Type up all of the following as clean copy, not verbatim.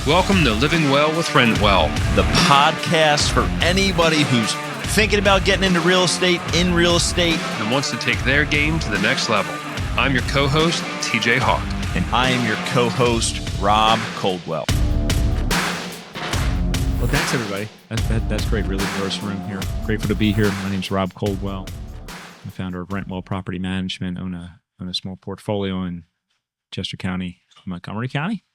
Welcome to Living Well with Rentwell, the podcast for anybody who's thinking about getting into real estate, and wants to take their game to the next level. I'm your co-host, TJ Hawk. And I am your co-host, Rob Coldwell. Well, thanks, everybody. That's great. Really diverse room here. Grateful to be here. My name's Rob Coldwell. I'm the founder of Rentwell Property Management. Own a small portfolio in Chester County, Montgomery County.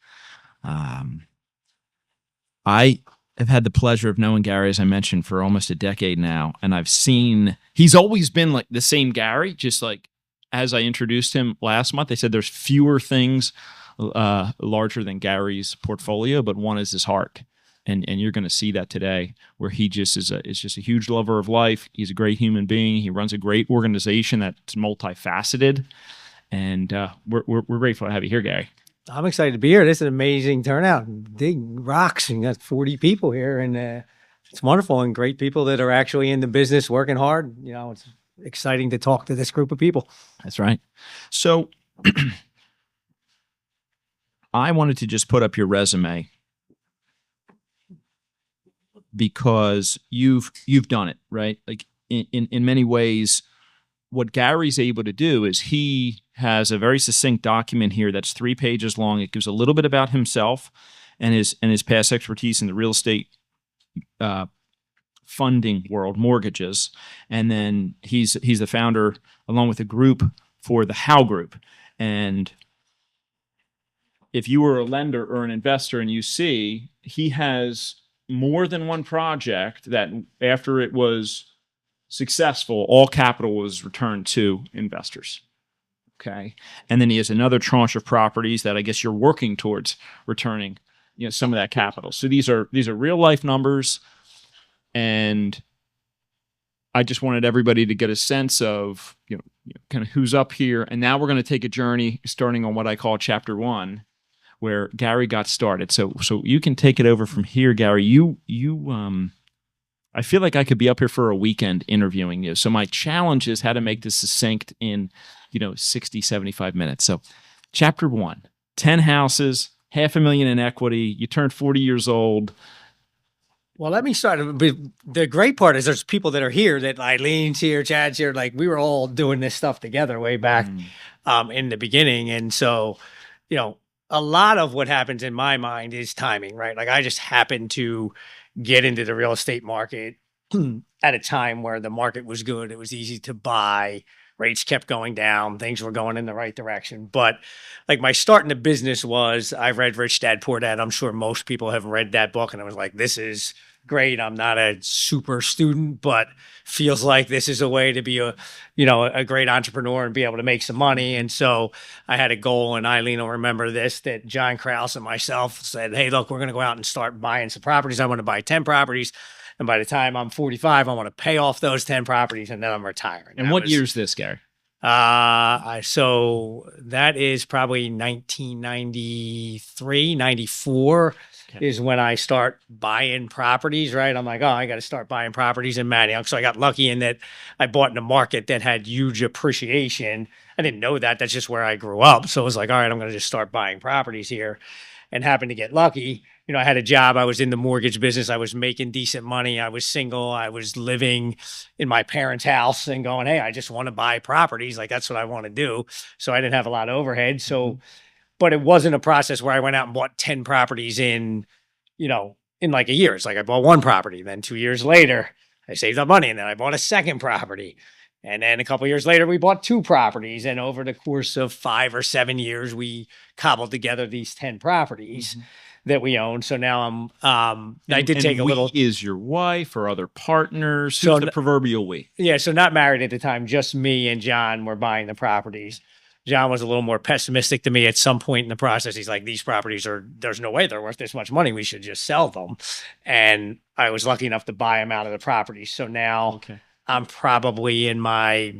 I have had the pleasure of knowing Gary, as I mentioned, for almost a decade now, and I've seen he's always been like the same Gary. Just like as I introduced him last month, I said there's fewer things larger than Gary's portfolio, but one is his heart. And you're going to see that today, where he just is just a huge lover of life. He's a great human being. He runs a great organization that's multifaceted, and we're grateful to have you here, Gary. I'm excited to be here. This is an amazing turnout. Big rocks, and you got 40 people here, and it's wonderful, and great people that are actually in the business working hard. You know, it's exciting to talk to this group of people. That's right. So I wanted to just put up your resume because you've done it, right? Like in many ways, what Gary's able to do is he has a very succinct document here that's 3 pages long. It gives a little bit about himself and his past expertise in the real estate funding world, mortgages, and then he's the founder, along with a group, for the How Group. And if you were a lender or an investor and you see, he has more than one project that after it was successful, all capital was returned to investors. Okay. And then he has another tranche of properties that I guess you're working towards returning, some of that capital. So these are real life numbers. And I just wanted everybody to get a sense of, kind of who's up here. And now we're going to take a journey starting on what I call chapter 1, where Gary got started. So you can take it over from here, Gary. I feel like I could be up here for a weekend interviewing you. So my challenge is how to make this succinct in, 60, 75 minutes. So chapter 1, 10 houses, $500,000 in equity. You turned 40 years old. Well, let me start. The great part is there's people that are here, that Eileen's here, Chad's here. Like, we were all doing this stuff together way back in the beginning. And so, a lot of what happens in my mind is timing, right? Like, I just happened to get into the real estate market at a time where the market was good. It was easy to buy. Rates kept going down. Things were going in the right direction. But like, my start in the business was, I read Rich Dad Poor Dad. I'm sure most people have read that book. And I was like, this is great. I'm not a super student, but feels like this is a way to be a great entrepreneur and be able to make some money. And so I had a goal, and Eileen will remember this, that John Krause and myself said, hey, look, we're going to go out and start buying some properties. I want to buy 10 properties. And by the time I'm 45, I want to pay off those 10 properties, and then I'm retiring. And what year is this, Gary? So that is probably 1993, 94 is when I start buying properties, right? I'm like, oh, I got to start buying properties in Manayunk. So I got lucky in that I bought in a market that had huge appreciation. I didn't know that. That's just where I grew up. So I was like, all right, I'm going to just start buying properties here, and happened to get lucky. I had a job. I was in the mortgage business. I was making decent money. I was single. I was living in my parents' house and going, hey, I just want to buy properties. Like, that's what I want to do. So I didn't have a lot of overhead. So, but it wasn't a process where I went out and bought 10 properties in like a year. It's like I bought one property. Then 2 years later, I saved up money, and then I bought a second property. And then a couple of years later, we bought 2 properties. And over the course of 5 or 7 years, we cobbled together these 10 properties that we own. So now I did take a little. Is your wife or other partners? Who's the proverbial we? Yeah, so not married at the time. Just me and John were buying the properties. John was a little more pessimistic to me at some point in the process. He's like, these properties there's no way they're worth this much money. We should just sell them. And I was lucky enough to buy them out of the property. So now I'm probably in my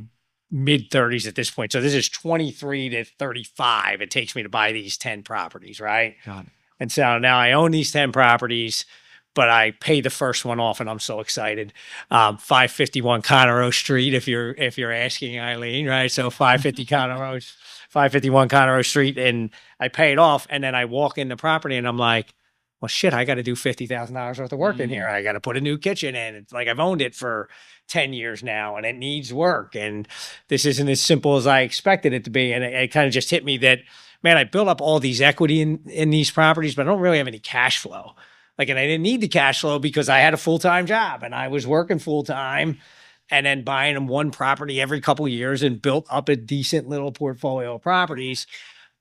mid-30s at this point. So this is 23 to 35. It takes me to buy these 10 properties, right? Got it. And so now I own these 10 properties, but I pay the first one off, and I'm so excited. 551 Conroe Street, if you're asking, Eileen, right? So 551 Conroe Street, and I pay it off, and then I walk in the property, and I'm like, well, shit, I got to do $50,000 worth of work in here. I got to put a new kitchen in. It's like I've owned it for 10 years now and it needs work. And this isn't as simple as I expected it to be. And it kind of just hit me that, man, I built up all these equity in these properties, but I don't really have any cash flow. Like, and I didn't need the cash flow because I had a full-time job and I was working full-time and then buying them one property every couple of years and built up a decent little portfolio of properties.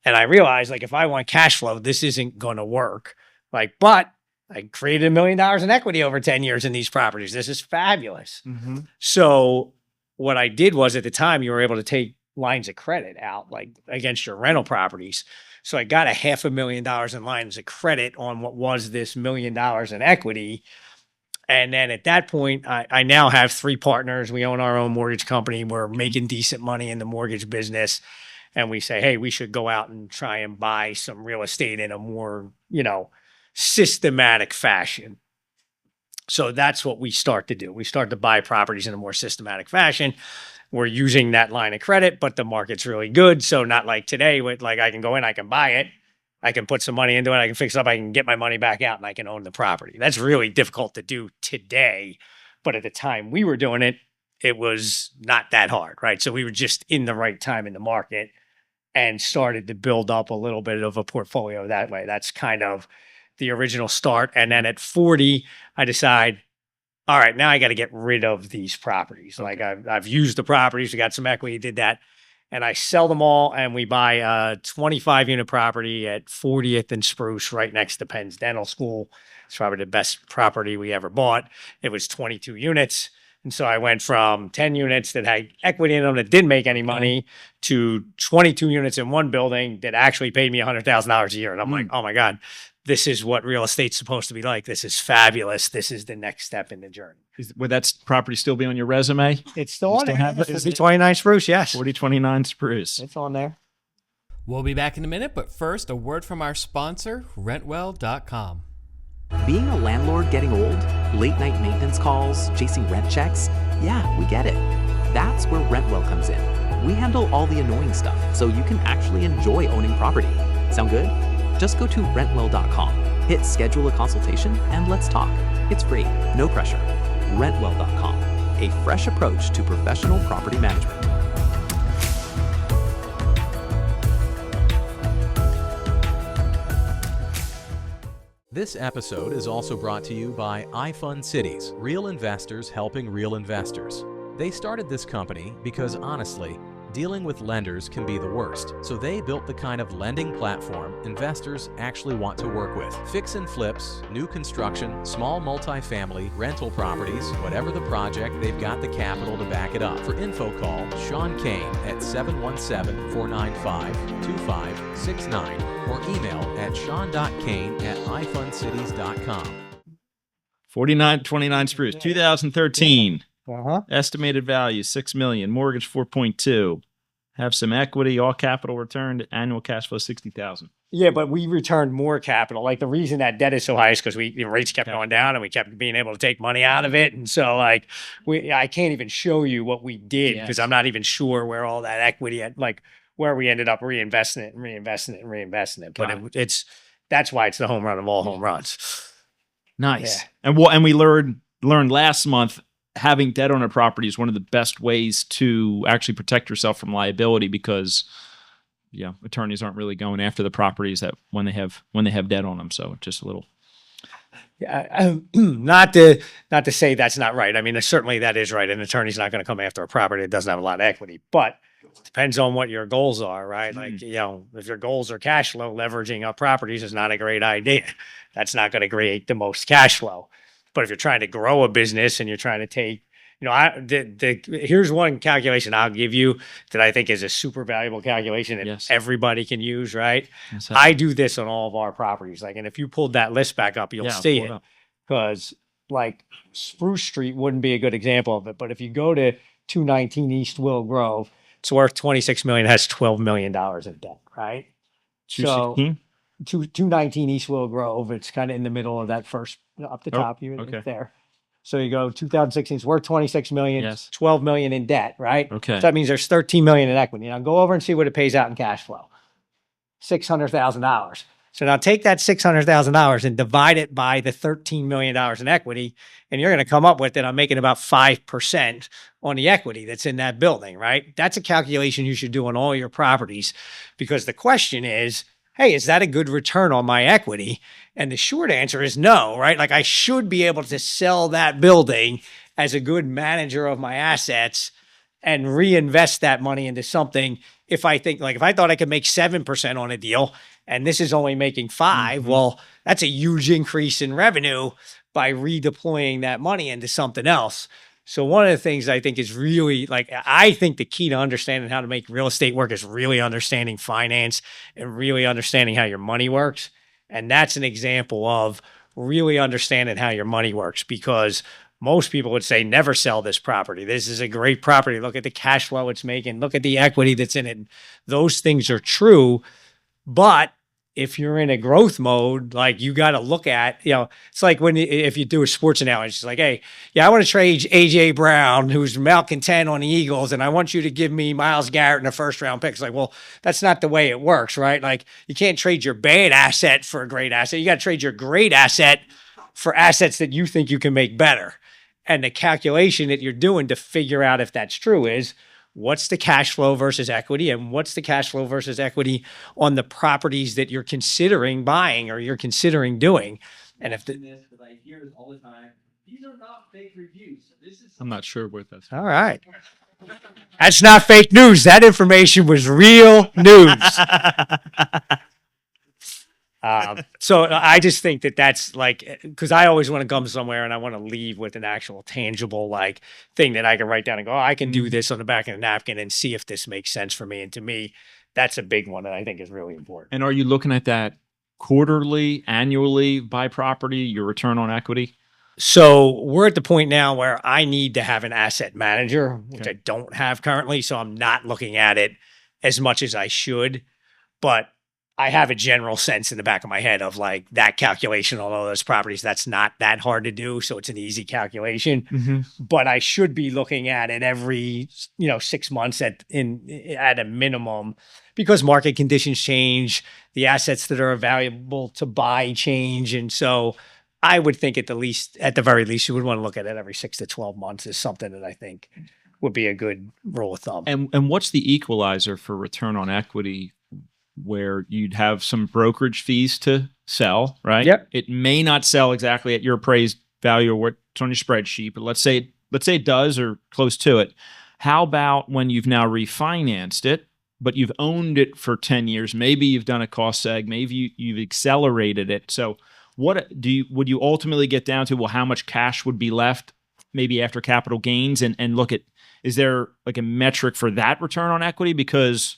And I realized, like, if I want cash flow, this isn't going to work. Like, but I created $1 million in equity over 10 years in these properties. This is fabulous. Mm-hmm. So what I did was, at the time, you were able to take lines of credit out, like against your rental properties. So I got $500,000 in lines of credit on what was this $1 million in equity. And then at that point, I now have 3 partners. We own our own mortgage company. We're making decent money in the mortgage business. And we say, hey, we should go out and try and buy some real estate in a more, systematic fashion. So that's what we start to do. We start to buy properties in a more systematic fashion. We're using that line of credit, but the market's really good. So not like today, with like I can go in, I can buy it, I can put some money into it, I can fix it up, I can get my money back out, and I can own the property. That's really difficult to do today. But at the time we were doing it, it was not that hard, right? So we were just in the right time in the market and started to build up a little bit of a portfolio that way. That's kind of the original start. And then at 40, I decide, all right, now I got to get rid of these properties. Okay. Like I've used the properties, we got some equity, did that. And I sell them all and we buy a 25 unit property at 40th and Spruce right next to Penn's Dental School. It's probably the best property we ever bought. It was 22 units. And so I went from 10 units that had equity in them that didn't make any money to 22 units in one building that actually paid me $100,000 a year. And I'm like, oh my God, this is what real estate's supposed to be like. This is fabulous. This is the next step in the journey. Would that property still be on your resume? It's still on there. Is it 29 Spruce, yes. 4029 Spruce. It's on there. We'll be back in a minute, but first, a word from our sponsor, Rentwell.com. Being a landlord getting old? Late night maintenance calls? Chasing rent checks? Yeah, we get it. That's where Rentwell comes in. We handle all the annoying stuff so you can actually enjoy owning property. Sound good? Just go to Rentwell.com, hit schedule a consultation, and let's talk. It's free, no pressure. Rentwell.com, a fresh approach to professional property management. This episode is also brought to you by iFund Cities, real investors helping real investors. They started this company because honestly, dealing with lenders can be the worst, so they built the kind of lending platform investors actually want to work with. Fix and flips, new construction, small multifamily, rental properties, whatever the project, they've got the capital to back it up. For info, call Sean Kane at 717-495-2569 or email at sean.kane@ifundcities.com. 4929 Spruce, 2013. Uh-huh. Estimated value, $6 million. Mortgage, 4.2. Have some equity, all capital returned. Annual cash flow, $60,000. Yeah, but we returned more capital. Like the reason that debt is so high is because rates kept going down and we kept being able to take money out of it. And so I can't even show you what we did because I'm not even sure where all that equity where we ended up reinvesting it. But that's why it's the home run of all home runs. Nice. Yeah. And we learned last month, having debt on a property is one of the best ways to actually protect yourself from liability because attorneys aren't really going after the properties that when they have debt on them. So just a little. Yeah, not to say that's not right. I mean, certainly that is right. An attorney's not going to come after a property that doesn't have a lot of equity, but it depends on what your goals are, right? Like, if your goals are cash flow, leveraging up properties is not a great idea. That's not going to create the most cash flow. But if you're trying to grow a business and you're trying to take, here's one calculation I'll give you that I think is a super valuable calculation that everybody can use, right? Yes, I do this on all of our properties. And if you pulled that list back up, you'll see it. Because Spruce Street wouldn't be a good example of it. But if you go to 219 East Willow Grove, it's worth $26 million, has $12 million in debt, right? 216? 219 East Willow Grove. It's kind of in the middle of that first up the top. It's there. So you go 2016. It's worth $26 million. Yes. $12 million in debt, right? Okay. So that means there's $13 million in equity. Now go over and see what it pays out in cash flow. $600,000. So now take that $600,000 and divide it by the $13 million in equity, and you're going to come up with that I'm making about 5% on the equity that's in that building, right? That's a calculation you should do on all your properties, because the question is, hey, is that a good return on my equity? And the short answer is no, right? Like I should be able to sell that building as a good manager of my assets and reinvest that money into something. If I thought I could make 7% on a deal and this is only making 5, well, that's a huge increase in revenue by redeploying that money into something else. So one of the things I think is really I think the key to understanding how to make real estate work is really understanding finance and really understanding how your money works. And that's an example of really understanding how your money works, because most people would say, never sell this property. This is a great property. Look at the cash flow it's making. Look at the equity that's in it. Those things are true. But if you're in a growth mode, like you got to look at, it's like if you do a sports analogy, it's like, hey, I want to trade AJ Brown, who's malcontent on the Eagles, and I want you to give me Myles Garrett in a first round pick. It's like, well, that's not the way it works, right? Like you can't trade your bad asset for a great asset. You got to trade your great asset for assets that you think you can make better. And the calculation that you're doing to figure out if that's true is, what's the cash flow versus equity, and what's the cash flow versus equity on the properties that you're considering buying or you're considering doing. And if I hear this all the time, these are not fake reviews. I'm not sure what that's. All right. That's not fake news. That information was real news. So I just think that's because I always want to come somewhere and I want to leave with an actual tangible thing that I can write down and go, I can do this on the back of the napkin and see if this makes sense for me. And to me, that's a big one that I think is really important. And are you looking at that quarterly, annually by property, your return on equity? So we're at the point now where I need to have an asset manager, which I don't have currently. So I'm not looking at it as much as I should, but I have a general sense in the back of my head of that calculation on all those properties. That's not that hard to do. So it's an easy calculation, but I should be looking at it every, 6 months at a minimum, because market conditions change, the assets that are available to buy change. And so I would think at the very least, you would want to look at it every 6 to 12 months is something that I think would be a good rule of thumb. And what's the equalizer for return on equity, where you'd have some brokerage fees to sell, right? Yep. It may not sell exactly at your appraised value or what's on your spreadsheet, but let's say it does or close to it. How about when you've now refinanced it, but you've owned it for 10 years? Maybe you've done a cost seg, maybe you've accelerated it. So would you ultimately get down to, well, how much cash would be left maybe after capital gains, and look at, is there a metric for that return on equity? Because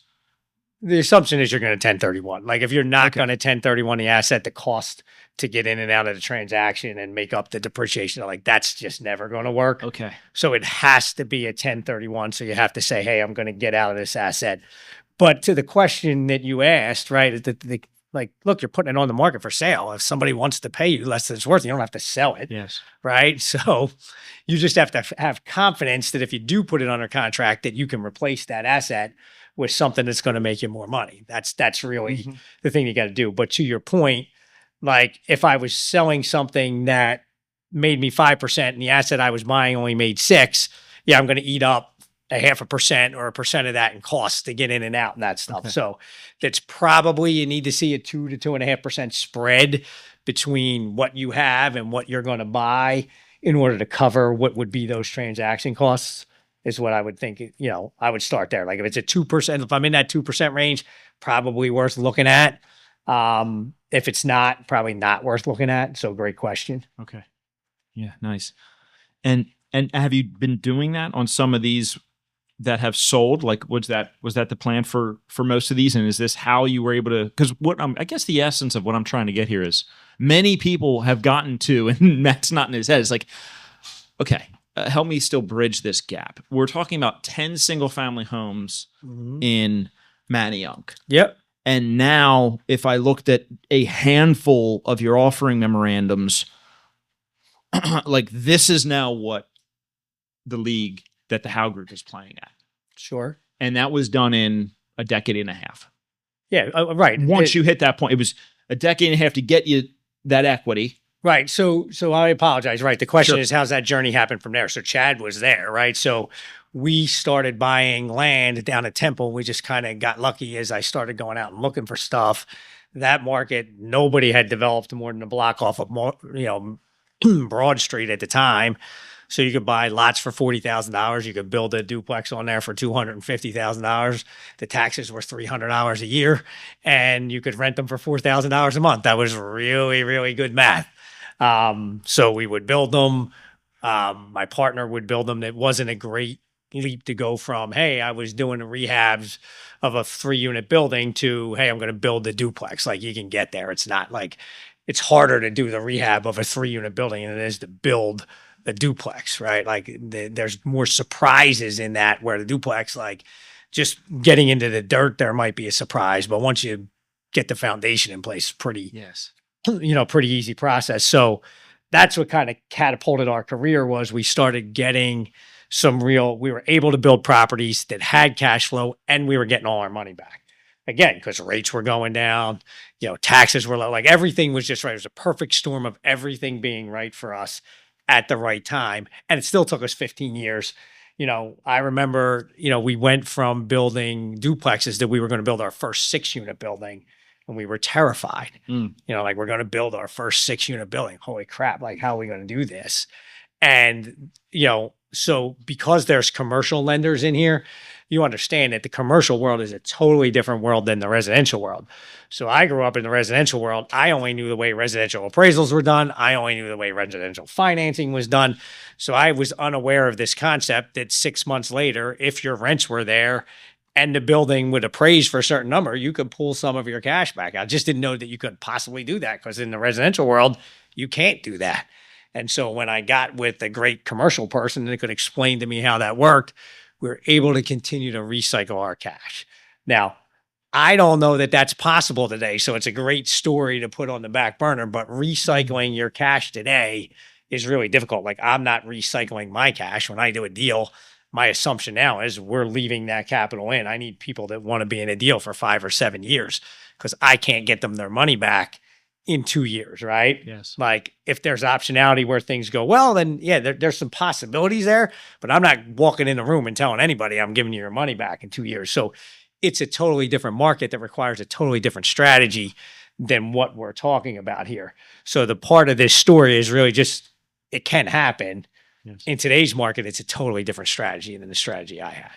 the assumption is you're going to 1031. If you're not going to 1031 the asset, the cost to get in and out of the transaction and make up the depreciation, that's just never going to work. Okay. So it has to be a 1031. So you have to say, hey, I'm going to get out of this asset. But to the question that you asked, right, look, you're putting it on the market for sale. If somebody wants to pay you less than it's worth, you don't have to sell it. Yes. Right. So you just have to have confidence that if you do put it under contract, that you can replace that asset with something that's going to make you more money. That's really the thing you got to do. But to your point, if I was selling something that made me 5% and the asset I was buying only made 6%, I'm going to eat up 0.5% or 1% of that in costs to get in and out and that stuff. Okay. So that's probably, you need to see a 2 to 2.5% spread between what you have and what you're going to buy in order to cover what would be those transaction costs. Is what I would think, I would start there. If it's a 2%, if I'm in that 2% range, probably worth looking at. If it's not, probably not worth looking at. So great question. Okay. Yeah, nice. And have you been doing that on some of these that have sold? Was that the plan for most of these? And is this how you were able to, because I guess the essence of what I'm trying to get here is many people have gotten to, and Matt's not in his head, it's okay, help me still bridge this gap. We're talking about 10 single-family homes in Manayunk. Yep. And now, if I looked at a handful of your offering memorandums, this is now what the league that the Howe Group is playing at. Sure. And that was done in a decade and a half. Yeah, right. Once you hit that point, it was a decade and a half to get you that equity. Right. So I apologize. Right. The question Sure. is, how's that journey happen from there? So Chad was there, right? So we started buying land down at Temple. We just kind of got lucky as I started going out and looking for stuff. That market, nobody had developed more than a block off of, Broad Street at the time. So you could buy lots for $40,000. You could build a duplex on there for $250,000. The taxes were $300 a year, and you could rent them for $4,000 a month. That was really, really good math. So we would build them. My partner would build them. It wasn't a great leap to go from, hey, I was doing the rehabs of a 3-unit building to, hey, I'm going to build the duplex. Like, you can get there. It's not like, it's harder to do the rehab of a 3-unit building than it is to build the duplex, right? Like, there's more surprises in that, where the duplex, like, just getting into the dirt there might be a surprise, but once you get the foundation in place, pretty easy process. So that's what kind of catapulted our career. Was we started getting we were able to build properties that had cash flow, and we were getting all our money back. Again, because rates were going down, taxes were low, like everything was just right. It was a perfect storm of everything being right for us at the right time. And it still took us 15 years. I remember, we went from building duplexes that we were going to build our first 6-unit building, and we were terrified. Like, we're going to build our first 6-unit building. Holy crap. Like, how are we going to do this? And, so because there's commercial lenders in here, you understand that the commercial world is a totally different world than the residential world. So I grew up in the residential world. I only knew the way residential appraisals were done. I only knew the way residential financing was done. So I was unaware of this concept that 6 months later, if your rents were there and the building would appraise for a certain number, you could pull some of your cash back. I just didn't know that you could possibly do that, because in the residential world, you can't do that. And so when I got with a great commercial person that could explain to me how that worked, we were able to continue to recycle our cash. Now, I don't know that that's possible today, so it's a great story to put on the back burner, but recycling your cash today is really difficult. Like, I'm not recycling my cash. When I do a deal, my assumption now is we're leaving that capital in. I need people that want to be in a deal for 5 or 7 years, because I can't get them their money back in 2 years, right? Yes. Like, if there's optionality where things go well, then yeah, there's some possibilities there, but I'm not walking in the room and telling anybody I'm giving you your money back in 2 years. So it's a totally different market that requires a totally different strategy than what we're talking about here. So the part of this story is really just, it can happen. Yes. In today's market, it's a totally different strategy than the strategy I had.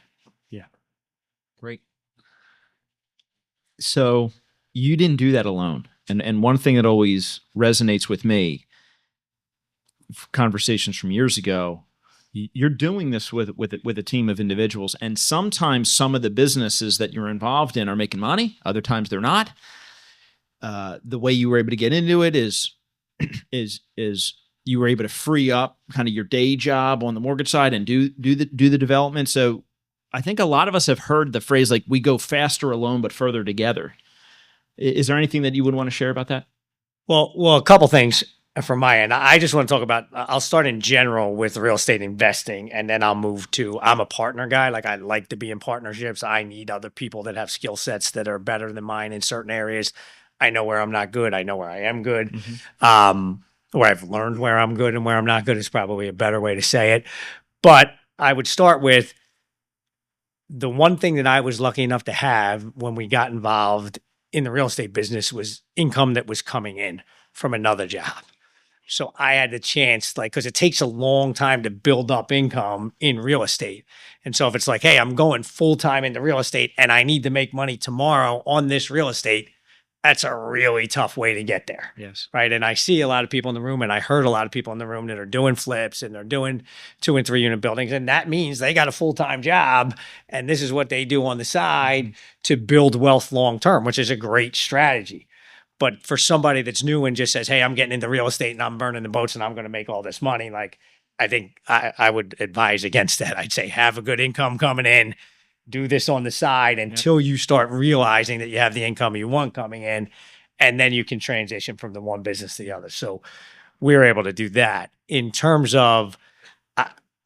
Yeah. Great. So you didn't do that alone. And one thing that always resonates with me, conversations from years ago, you're doing this with a team of individuals, and sometimes some of the businesses that you're involved in are making money, other times they're not. The way you were able to get into it is you were able to free up kind of your day job on the mortgage side and do the development. So I think a lot of us have heard the phrase, like, we go faster alone but further together. Is there anything that you would want to share about that? Well, a couple things from my end. I just want to talk about, I'll start in general with real estate investing, and then I'll move to, I'm a partner guy. Like, I like to be in partnerships. I need other people that have skill sets that are better than mine in certain areas. I know where I'm not good. I know where I am good. Mm-hmm. Where I've learned where I'm good and where I'm not good is probably a better way to say it. But I would start with the one thing that I was lucky enough to have when we got involved in the real estate business was income that was coming in from another job. So I had the chance, like, because it takes a long time to build up income in real estate. And so if it's like, hey, I'm going full-time into real estate and I need to make money tomorrow on this real estate, that's a really tough way to get there. Yes. Right. And I see a lot of people in the room, and I heard a lot of people in the room that are doing flips and they're doing 2 and 3 unit buildings. And that means they got a full-time job, and this is what they do on the side to build wealth long-term, which is a great strategy. But for somebody that's new and just says, hey, I'm getting into real estate and I'm burning the boats and I'm going to make all this money, like, I think I would advise against that. I'd say have a good income coming in. Do this on the side until you start realizing that you have the income you want coming in, and then you can transition from the one business to the other. So we were able to do that. In terms of,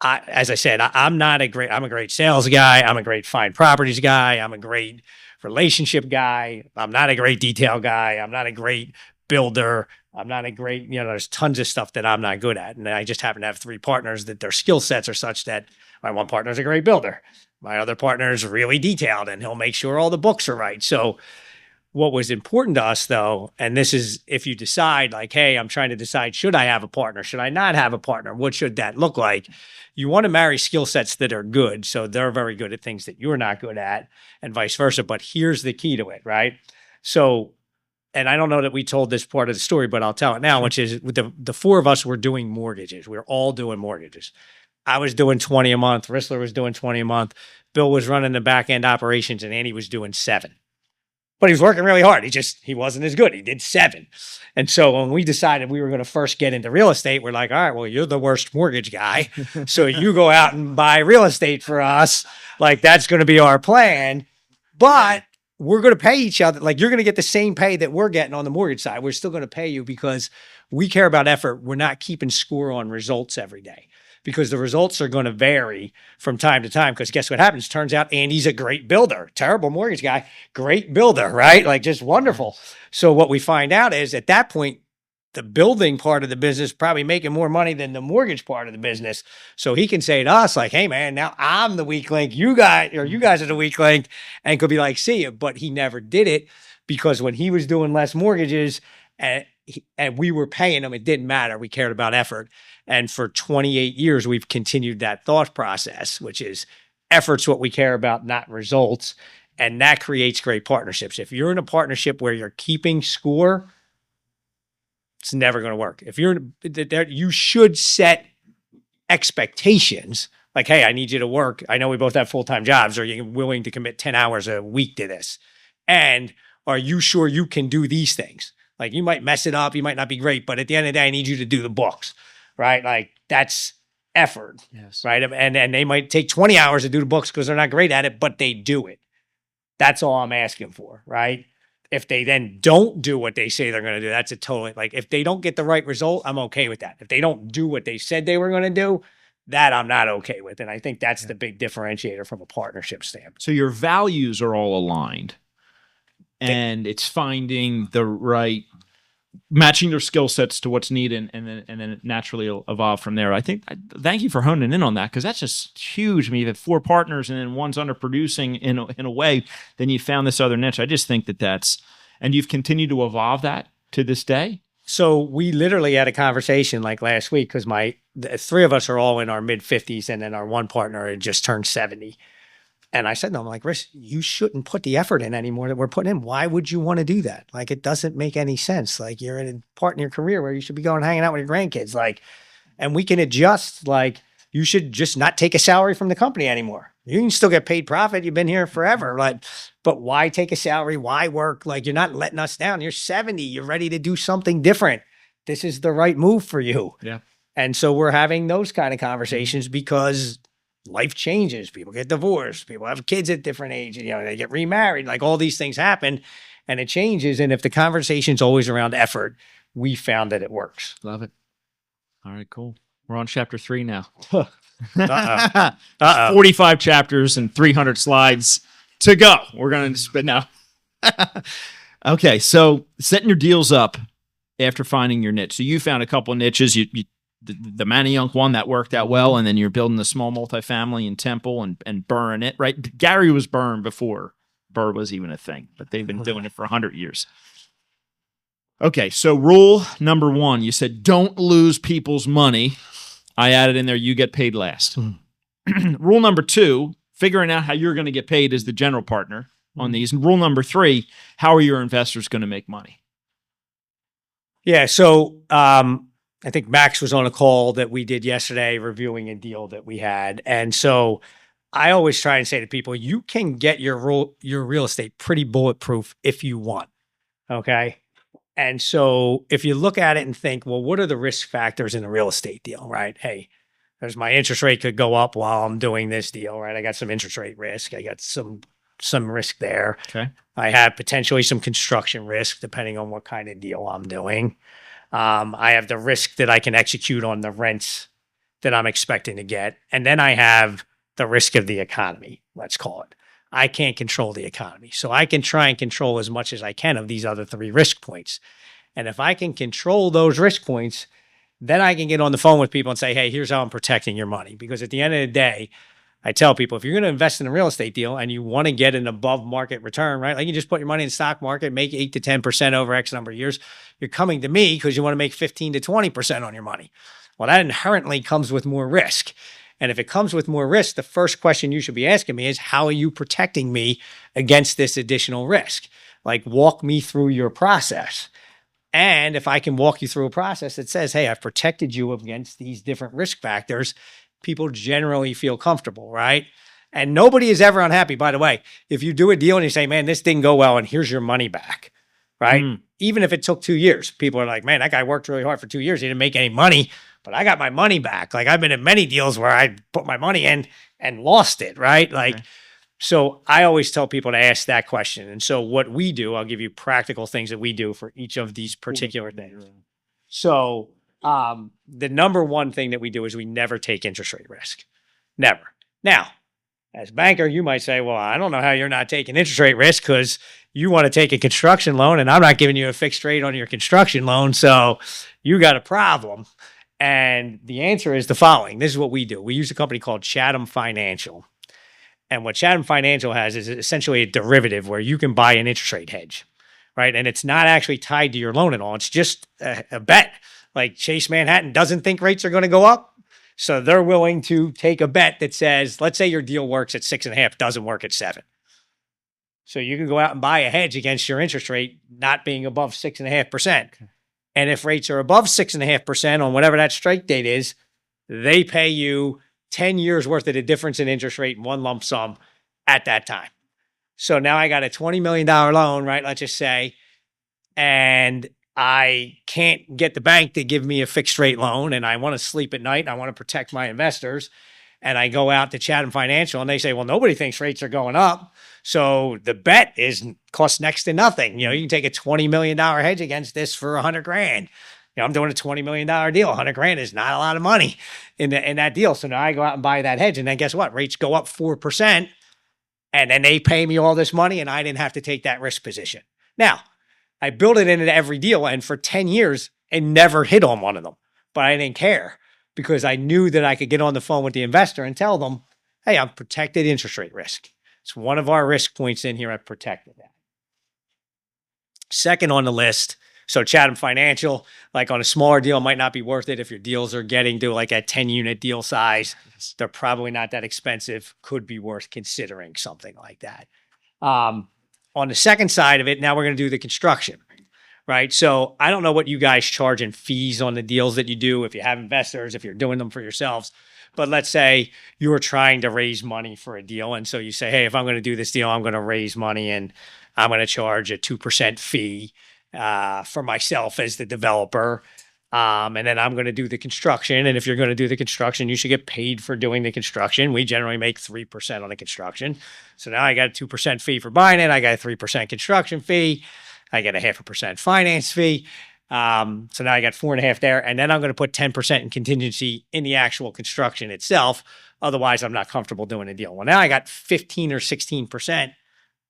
as I said, I'm a great sales guy. I'm a great find properties guy. I'm a great relationship guy. I'm not a great detail guy. I'm not a great builder. I'm not a great, there's tons of stuff that I'm not good at. And I just happen to have 3 partners that their skill sets are such that my one partner is a great builder. My other partner is really detailed and he'll make sure all the books are right. So what was important to us though, and this is if you decide like, hey, I'm trying to decide, should I have a partner? Should I not have a partner? What should that look like? You want to marry skill sets that are good. So they're very good at things that you're not good at and vice versa. But here's the key to it, right? So, and I don't know that we told this part of the story, but I'll tell it now, which is the 4 of us were doing mortgages. We were all doing mortgages. I was doing 20 a month. Rissler was doing 20 a month. Bill was running the back end operations and Andy was doing 7. But he was working really hard. He wasn't as good. He did 7. And so when we decided we were going to first get into real estate, we're like, all right, well, you're the worst mortgage guy. So you go out and buy real estate for us. Like that's going to be our plan. But we're going to pay each other. Like you're going to get the same pay that we're getting on the mortgage side. We're still going to pay you because we care about effort. We're not keeping score on results every day. Because the results are going to vary from time to time. Because guess what happens? Turns out Andy's a great builder. Terrible mortgage guy, great builder, right? Like just wonderful. So what we find out is at that point, the building part of the business probably making more money than the mortgage part of the business. So he can say to us like, hey man, now I'm the weak link. You guys are the weak link, and could be like, see you. But he never did it because when he was doing less mortgages and we were paying him, it didn't matter. We cared about effort. And for 28 years, we've continued that thought process, which is effort's what we care about, not results. And that creates great partnerships. If you're in a partnership where you're keeping score, it's never going to work. If you're there, you should set expectations like, hey, I need you to work. I know we both have full-time jobs. Are you willing to commit 10 hours a week to this? And are you sure you can do these things? Like you might mess it up. You might not be great, but at the end of the day, I need you to do the books, right? Like that's effort, Yes. right? And they might take 20 hours to do the books because they're not great at it, but they do it. That's all I'm asking for, right? If they then don't do what they say they're going to do, that's a totally, like if they don't get the right result, I'm okay with that. If they don't do what they said they were going to do, that I'm not okay with. And I think that's the big differentiator from a partnership standpoint. So your values are all aligned, and it's finding the right, matching their skill sets to what's needed, and then it naturally will evolve from there. Thank you for honing in on that, because that's just huge. I mean, you have 4 partners and then one's underproducing in a way, then you found this other niche. I just think that's, and you've continued to evolve that to this day. So we literally had a conversation like last week because the 3 of us are all in our mid 50s and then our one partner had just turned 70. And I said, no, I'm like, Rich, you shouldn't put the effort in anymore that we're putting in. Why would you want to do that? Like, it doesn't make any sense. Like, you're in a part in your career where you should be going hanging out with your grandkids. Like, and we can adjust. Like, you should just not take a salary from the company anymore. You can still get paid profit. You've been here forever. Like, but why take a salary? Why work? Like, you're not letting us down. You're 70. You're ready to do something different. This is the right move for you. Yeah. And so we're having those kind of conversations because life changes. People get divorced. People have kids at different ages. They get remarried. Like all these things happen and it changes. And if the conversation's always around effort, we found that it works. Love it. All right, cool. We're on chapter 3 now. 45 chapters and 300 slides to go. We're going to spin now. Okay, so setting your deals up after finding your niche. So you found a couple of niches. The Manayunk one that worked out well, and then you're building the small multifamily in Temple and Burr it, right? Gary was burned before Burr was even a thing, but they've been doing it for 100 years. Okay, so rule number 1, you said don't lose people's money. I added in there, you get paid last. Rule number 2, figuring out how you're going to get paid as the general partner on these. And rule number 3, how are your investors going to make money? Yeah, so I think Max was on a call that we did yesterday reviewing a deal that we had. And so I always try and say to people, you can get your real estate pretty bulletproof if you want, okay? And so if you look at it and think, well, what are the risk factors in a real estate deal, right? Hey, there's my interest rate could go up while I'm doing this deal, right? I got some interest rate risk. I got some risk there. Okay. I have potentially some construction risk depending on what kind of deal I'm doing. I have the risk that I can execute on the rents that I'm expecting to get. And then I have the risk of the economy, let's call it. I can't control the economy. So I can try and control as much as I can of these other 3 risk points. And if I can control those risk points, then I can get on the phone with people and say, hey, here's how I'm protecting your money. Because at the end of the day, I tell people, if you're going to invest in a real estate deal and you want to get an above market return, right? Like you just put your money in the stock market, make 8 to 10% over X number of years. You're coming to me because you want to make 15 to 20% on your money. Well, that inherently comes with more risk. And if it comes with more risk, the first question you should be asking me is, how are you protecting me against this additional risk? Like, walk me through your process. And if I can walk you through a process that says, hey, I've protected you against these different risk factors, people generally feel comfortable, right? And nobody is ever unhappy, by the way. If you do a deal and you say, man, this didn't go well and here's your money back, right? Even if it took 2 years, people are like, man, that guy worked really hard for 2 years. He didn't make any money, but I got my money back. Like, I've been in many deals where I put my money in and lost it, right? Like, so I always tell people to ask that question. And so what we do, I'll give you practical things that we do for each of these particular things. So the number one thing that we do is we never take interest rate risk. Never. Now, as a banker, you might say, well, I don't know how you're not taking interest rate risk because you want to take a construction loan and I'm not giving you a fixed rate on your construction loan. So you got a problem. And the answer is the following. This is what we do. We use a company called Chatham Financial. And what Chatham Financial has is essentially a derivative where you can buy an interest rate hedge, right? And it's not actually tied to your loan at all. It's just a bet. Like Chase Manhattan doesn't think rates are going to go up. So they're willing to take a bet that says, let's say your deal works at 6.5, doesn't work at 7. So you can go out and buy a hedge against your interest rate not being above 6.5%. Okay. And if rates are above 6.5% on whatever that strike date is, they pay you 10 years worth of the difference in interest rate in one lump sum at that time. So now I got a $20 million loan, right? Let's just say, and I can't get the bank to give me a fixed rate loan and I want to sleep at night and I want to protect my investors. And I go out to Chatham Financial and they say, well, nobody thinks rates are going up. So the bet costs next to nothing. You know, you can take a $20 million hedge against this for $100,000. You know, I'm doing a $20 million deal. $100,000 is not a lot of money in that deal. So now I go out and buy that hedge. And then guess what? Rates go up 4%. And then they pay me all this money and I didn't have to take that risk position. Now, I built it into every deal. And for 10 years, it never hit on one of them. But I didn't care because I knew that I could get on the phone with the investor and tell them, hey, I'm protected interest rate risk. It's one of our risk points in here. I've protected that. Second on the list, so Chatham Financial, like on a smaller deal, might not be worth it if your deals are getting to like a 10-unit deal size. They're probably not that expensive. Could be worth considering something like that. On the second side of it, now we're going to do the construction, right? So I don't know what you guys charge in fees on the deals that you do, if you have investors, if you're doing them for yourselves. But let's say you're trying to raise money for a deal. And so you say, hey, if I'm going to do this deal, I'm going to raise money and I'm going to charge a 2% fee for myself as the developer. And then I'm going to do the construction. And if you're going to do the construction, you should get paid for doing the construction. We generally make 3% on the construction. So now I got a 2% fee for buying it. I got a 3% construction fee. I get a 0.5% finance fee. So now I got 4.5 there. And then I'm going to put 10% in contingency in the actual construction itself. Otherwise, I'm not comfortable doing a deal. Well, now I got 15 or 16%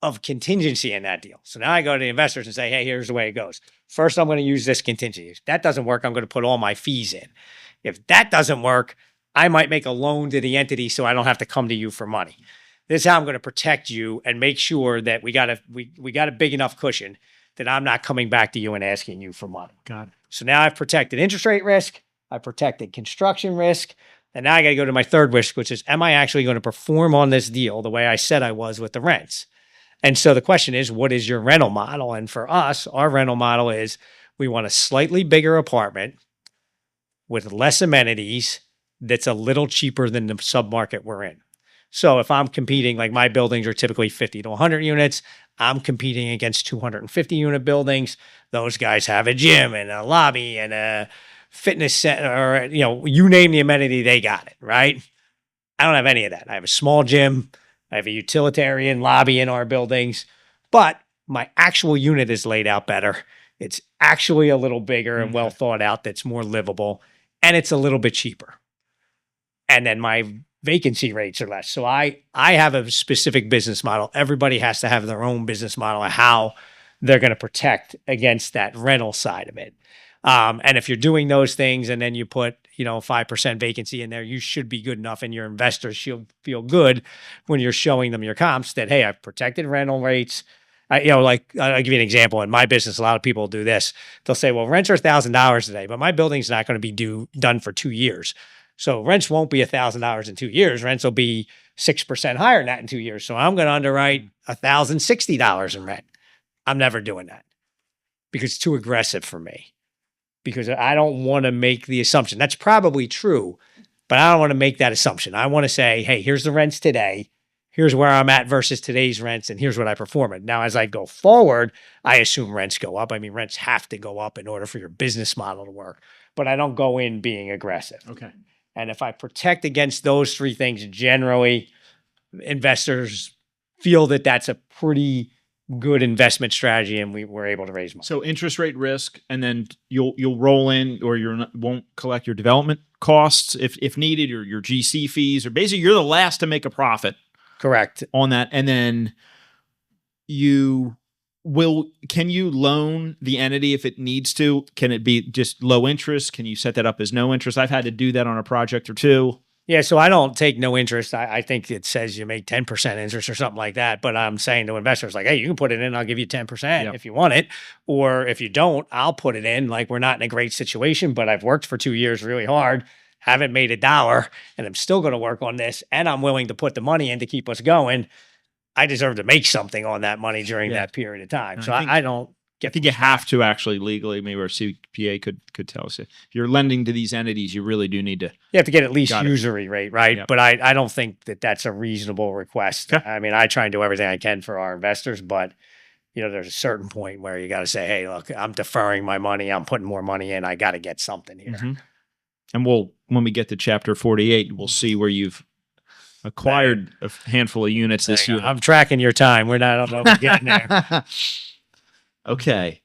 of contingency in that deal. So now I go to the investors and say, hey, here's the way it goes. First, I'm going to use this contingency. If that doesn't work, I'm going to put all my fees in. If that doesn't work, I might make a loan to the entity so I don't have to come to you for money. This is how I'm going to protect you and make sure that we got a big enough cushion that I'm not coming back to you and asking you for money. Got it. So now I've protected interest rate risk. I protected construction risk. And now I got to go to my third risk, which is, am I actually going to perform on this deal the way I said I was with the rents? And so the question is, what is your rental model? And for us, our rental model is we want a slightly bigger apartment with less amenities that's a little cheaper than the submarket we're in. So if I'm competing, like my buildings are typically 50 to 100 units, I'm competing against 250 unit buildings. Those guys have a gym and a lobby and a fitness center, or, you know, you name the amenity, they got it, right? I don't have any of that. I have a small gym. I have a utilitarian lobby in our buildings, but my actual unit is laid out better. It's actually a little bigger and well thought out. That's more livable, and it's a little bit cheaper. and then my vacancy rates are less. So I have a specific business model. Everybody has to have their own business model of how they're going to protect against that rental side of it. And if you're doing those things and then you put, 5% vacancy in there, you should be good enough, and your investors should feel good when you're showing them your comps that, hey, I've protected rental rates. I'll give you an example. In my business, a lot of people do this. They'll say, well, rents are $1,000 today, but my building's not going to be done for 2 years. So rents won't be $1,000 in 2 years. Rents will be 6% higher than that in 2 years. So I'm going to underwrite $1,060 in rent. I'm never doing that because it's too aggressive for me, because I don't want to make the assumption. That's probably true, but I don't want to make that assumption. I want to say, hey, here's the rents today. Here's where I'm at versus today's rents, and here's what I perform at. Now, as I go forward, I assume rents go up. I mean, rents have to go up in order for your business model to work, but I don't go in being aggressive. Okay. And if I protect against those three things, generally investors feel that that's a pretty good investment strategy, and we're able to raise money. So interest rate risk, and then you'll roll in, or won't collect your development costs if needed, or your GC fees, or basically you're the last to make a profit. Correct. On that. And then can you loan the entity if it needs to? Can it be just low interest? Can you set that up as no interest? I've had to do that on a project or two. Yeah, so I don't take no interest. I think it says you make 10% interest or something like that. But I'm saying to investors, like, hey, you can put it in, I'll give you 10% if you want it. Or if you don't, I'll put it in. Like, we're not in a great situation, but I've worked for 2 years really hard, haven't made $1, and I'm still going to work on this, and I'm willing to put the money in to keep us going. I deserve to make something on that money during that period of time. And so I don't get. I think you have to actually legally, maybe our CPA could tell us, if you're lending to these entities, you really do need to. You have to get at least usury rate, right? Yep. But I don't think that that's a reasonable request. Okay. I mean, I try and do everything I can for our investors, but there's a certain point where you got to say, hey, look, I'm deferring my money. I'm putting more money in. I got to get something here. Mm-hmm. And when we get to chapter 48, we'll see where you've acquired a handful of units this year. I'm tracking your time. I don't know if we're getting there. Okay.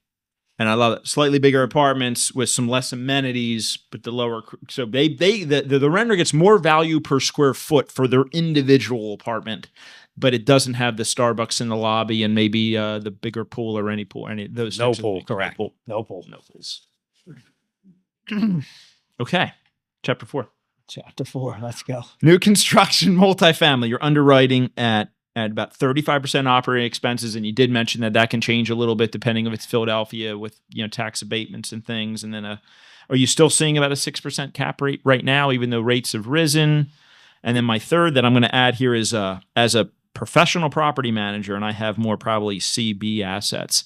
And I love it. Slightly bigger apartments with some less amenities, but the lower. So the renter gets more value per square foot for their individual apartment, but it doesn't have the Starbucks in the lobby and maybe the bigger pool or any pool, any of those. No pool, correct. No pools. Okay. Chapter 4. Chapter 4. Let's go. New construction multifamily. You're underwriting at about 35% operating expenses, and you did mention that can change a little bit depending if it's Philadelphia with tax abatements and things. And then are you still seeing about a 6% cap rate right now, even though rates have risen? And then my third that I'm going to add here is as a professional property manager, and I have more probably CB assets,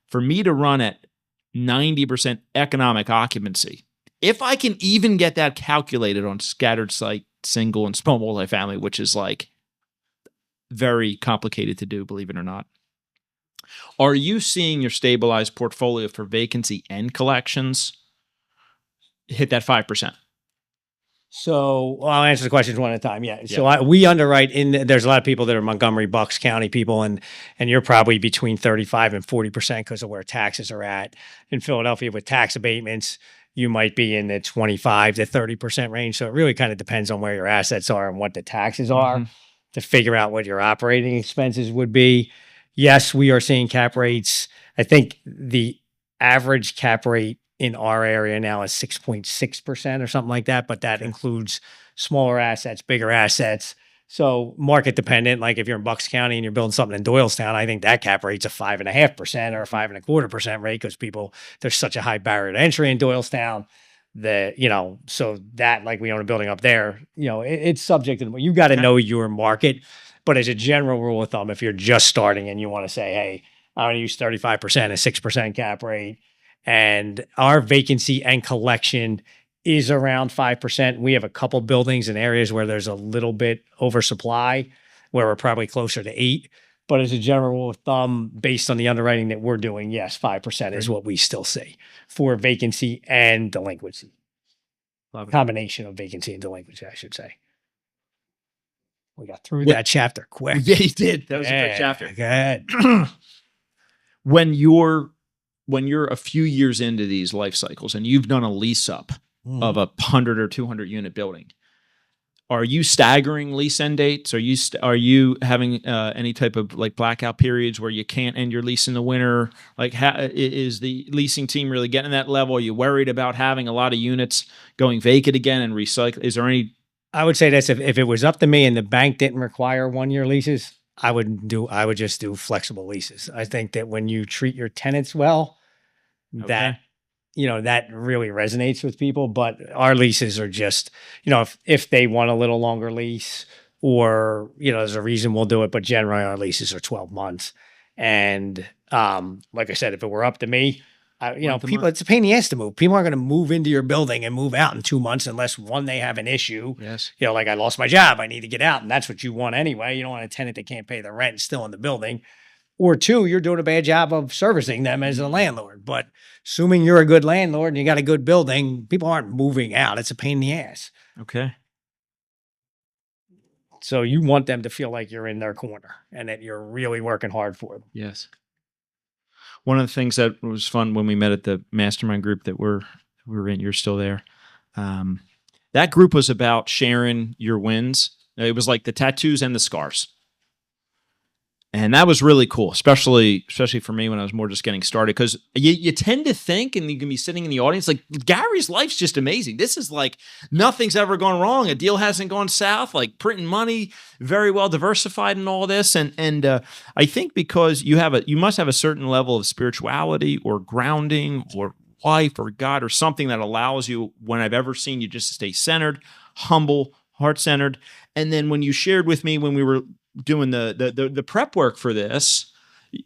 for me to run at 90% economic occupancy, if I can even get that calculated on scattered site, single and small multifamily, which is like very complicated to do, believe it or not. Are you seeing your stabilized portfolio for vacancy and collections hit that 5%? So I'll answer the questions one at a time. Yeah. So we underwrite there's a lot of people that are Montgomery, Bucks County people, and you're probably between 35 and 40% because of where taxes are at. In Philadelphia with tax abatements, you might be in the 25 to 30% range. So it really kind of depends on where your assets are and what the taxes are to figure out what your operating expenses would be. Yes, we are seeing cap rates. I think the average cap rate in our area now is 6.6% or something like that, but that includes smaller assets, bigger assets. So market dependent, like if you're in Bucks County and you're building something in Doylestown, I think that cap rate's a 5.5% or a 5.25% rate because there's such a high barrier to entry in Doylestown that, so that like we own a building up there, it's subject to, you got to know your market. But as a general rule of thumb, if you're just starting and you want to say, hey, I want to use 35%, a 6% cap rate, and our vacancy and collection is around 5%. We have a couple buildings in areas where there's a little bit oversupply, where we're probably closer to 8. But as a general rule of thumb, based on the underwriting that we're doing, yes, 5% is what we still see for vacancy and delinquency. Combination of vacancy and delinquency, I should say. We got through that chapter quick. Yeah, you did. That was a quick chapter. Go ahead. When you're a few years into these life cycles and you've done a lease up of a 100 or 200 unit building, are you staggering lease end dates? Are you having any type of like blackout periods where you can't end your lease in the winter? Like, is the leasing team really getting to that level? Are you worried about having a lot of units going vacant again and recycle? Is there any? I would say this: if it was up to me and the bank didn't require 1-year leases, I would just do flexible leases. I think that when you treat your tenants well, that that really resonates with people. But our leases are just, if they want a little longer lease, or there's a reason, we'll do it. But generally, our leases are 12 months. And like I said, if it were up to me, people, it's a pain in the ass to move. People aren't going to move into your building and move out in 2 months unless, one, they have an issue. Yes. Like, I lost my job, I need to get out, and that's what you want anyway. You don't want a tenant that can't pay the rent still in the building. Or 2, you're doing a bad job of servicing them as a landlord. But assuming you're a good landlord and you got a good building, people aren't moving out. It's a pain in the ass. Okay. So you want them to feel like you're in their corner and that you're really working hard for them. Yes. One of the things that was fun when we met at the mastermind group that we were in, you're still there. That group was about sharing your wins. It was like the tattoos and the scars. And that was really cool, especially for me when I was more just getting started, because you tend to think, and you can be sitting in the audience, like, Gary's life's just amazing. This is like nothing's ever gone wrong. A deal hasn't gone south, like printing money, very well diversified and all this. And I think because you must have a certain level of spirituality or grounding or life or God or something that allows you, when I've ever seen you, just to stay centered, humble, heart-centered. And then when you shared with me when we were doing the prep work for this,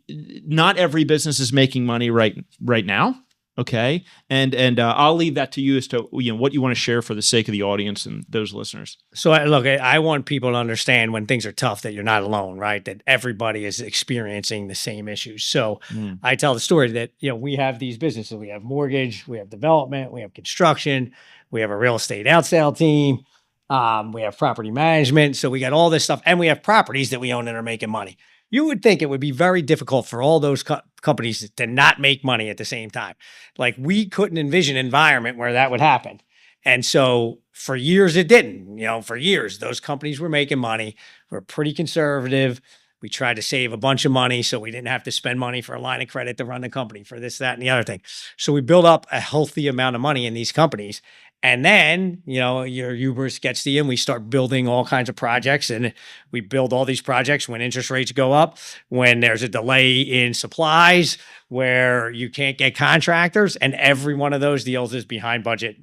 not every business is making money right now. Okay. And I'll leave that to you as to, what you want to share for the sake of the audience and those listeners. So I want people to understand when things are tough that you're not alone, right? That everybody is experiencing the same issues. So I tell the story that, we have these businesses. We have mortgage, we have development, we have construction, we have a real estate outsale team. We have property management. So we got all this stuff, and we have properties that we own and are making money. You would think it would be very difficult for all those companies to not make money at the same time. Like, we couldn't envision an environment where that would happen. And so for years it didn't. For years, those companies were making money. We're pretty conservative. We tried to save a bunch of money so we didn't have to spend money for a line of credit to run the company, for this, that, and the other thing. So we built up a healthy amount of money in these companies. And then, your hubris gets to you, and we start building all kinds of projects. And we build all these projects when interest rates go up, when there's a delay in supplies, where you can't get contractors. And every one of those deals is behind budget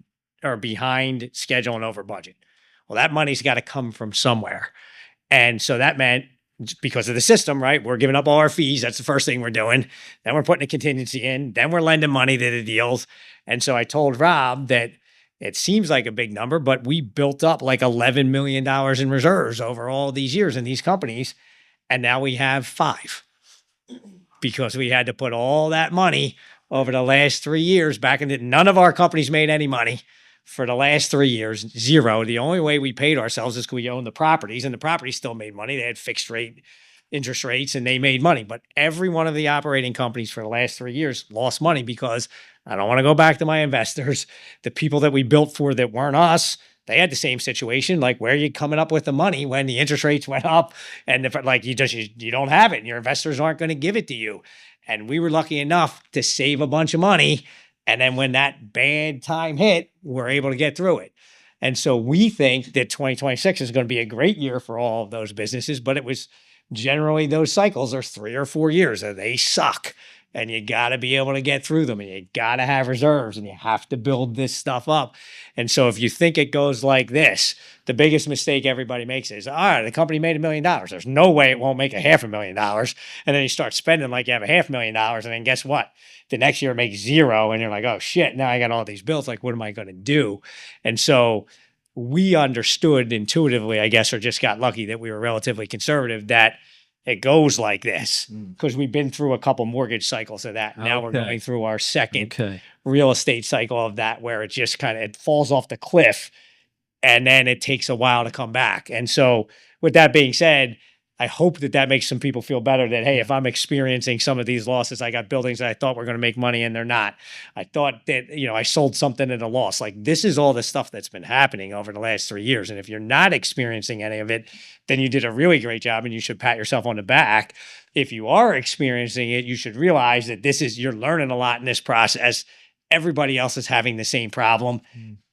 or behind schedule and over budget. Well, that money's got to come from somewhere. And so that meant, because of the system, right? We're giving up all our fees. That's the first thing we're doing. Then we're putting a contingency in. Then we're lending money to the deals. And so I told Rob that it seems like a big number, but we built up like $11 million in reserves over all these years in these companies. And now we have 5, because we had to put all that money over the last 3 years back into. None of our companies made any money for the last 3 years, 0. The only way we paid ourselves is because we owned the properties, and the properties still made money. They had fixed rate interest rates, and they made money. But every one of the operating companies for the last 3 years lost money, because I don't want to go back to my investors. The people that we built for that weren't us, they had the same situation. Like, where are you coming up with the money when the interest rates went up? And you don't have it, and your investors aren't going to give it to you. And we were lucky enough to save a bunch of money. And then when that bad time hit, we're able to get through it. And so we think that 2026 is going to be a great year for all of those businesses, but it was generally, those cycles are 3 or 4 years, and they suck. And you got to be able to get through them, and you got to have reserves, and you have to build this stuff up. And so if you think it goes like this, the biggest mistake everybody makes is, all right, the company made $1 million. There's no way it won't make $500,000. And then you start spending like you have $500,000. And then guess what? The next year it makes 0. And you're like, oh shit, now I got all these bills. Like, what am I going to do? And so we understood intuitively, I guess, or just got lucky that we were relatively conservative, that it goes like this, because we've been through a couple mortgage cycles of that. Now we're going through our second real estate cycle of that, where it just it falls off the cliff, and then it takes a while to come back. And so with that being said, I hope that makes some people feel better that, hey, if I'm experiencing some of these losses, I got buildings that I thought were going to make money and they're not. I thought that, I sold something at a loss. Like, this is all the stuff that's been happening over the last 3 years. And if you're not experiencing any of it, then you did a really great job and you should pat yourself on the back. If you are experiencing it, you should realize that you're learning a lot in this process. Everybody else is having the same problem.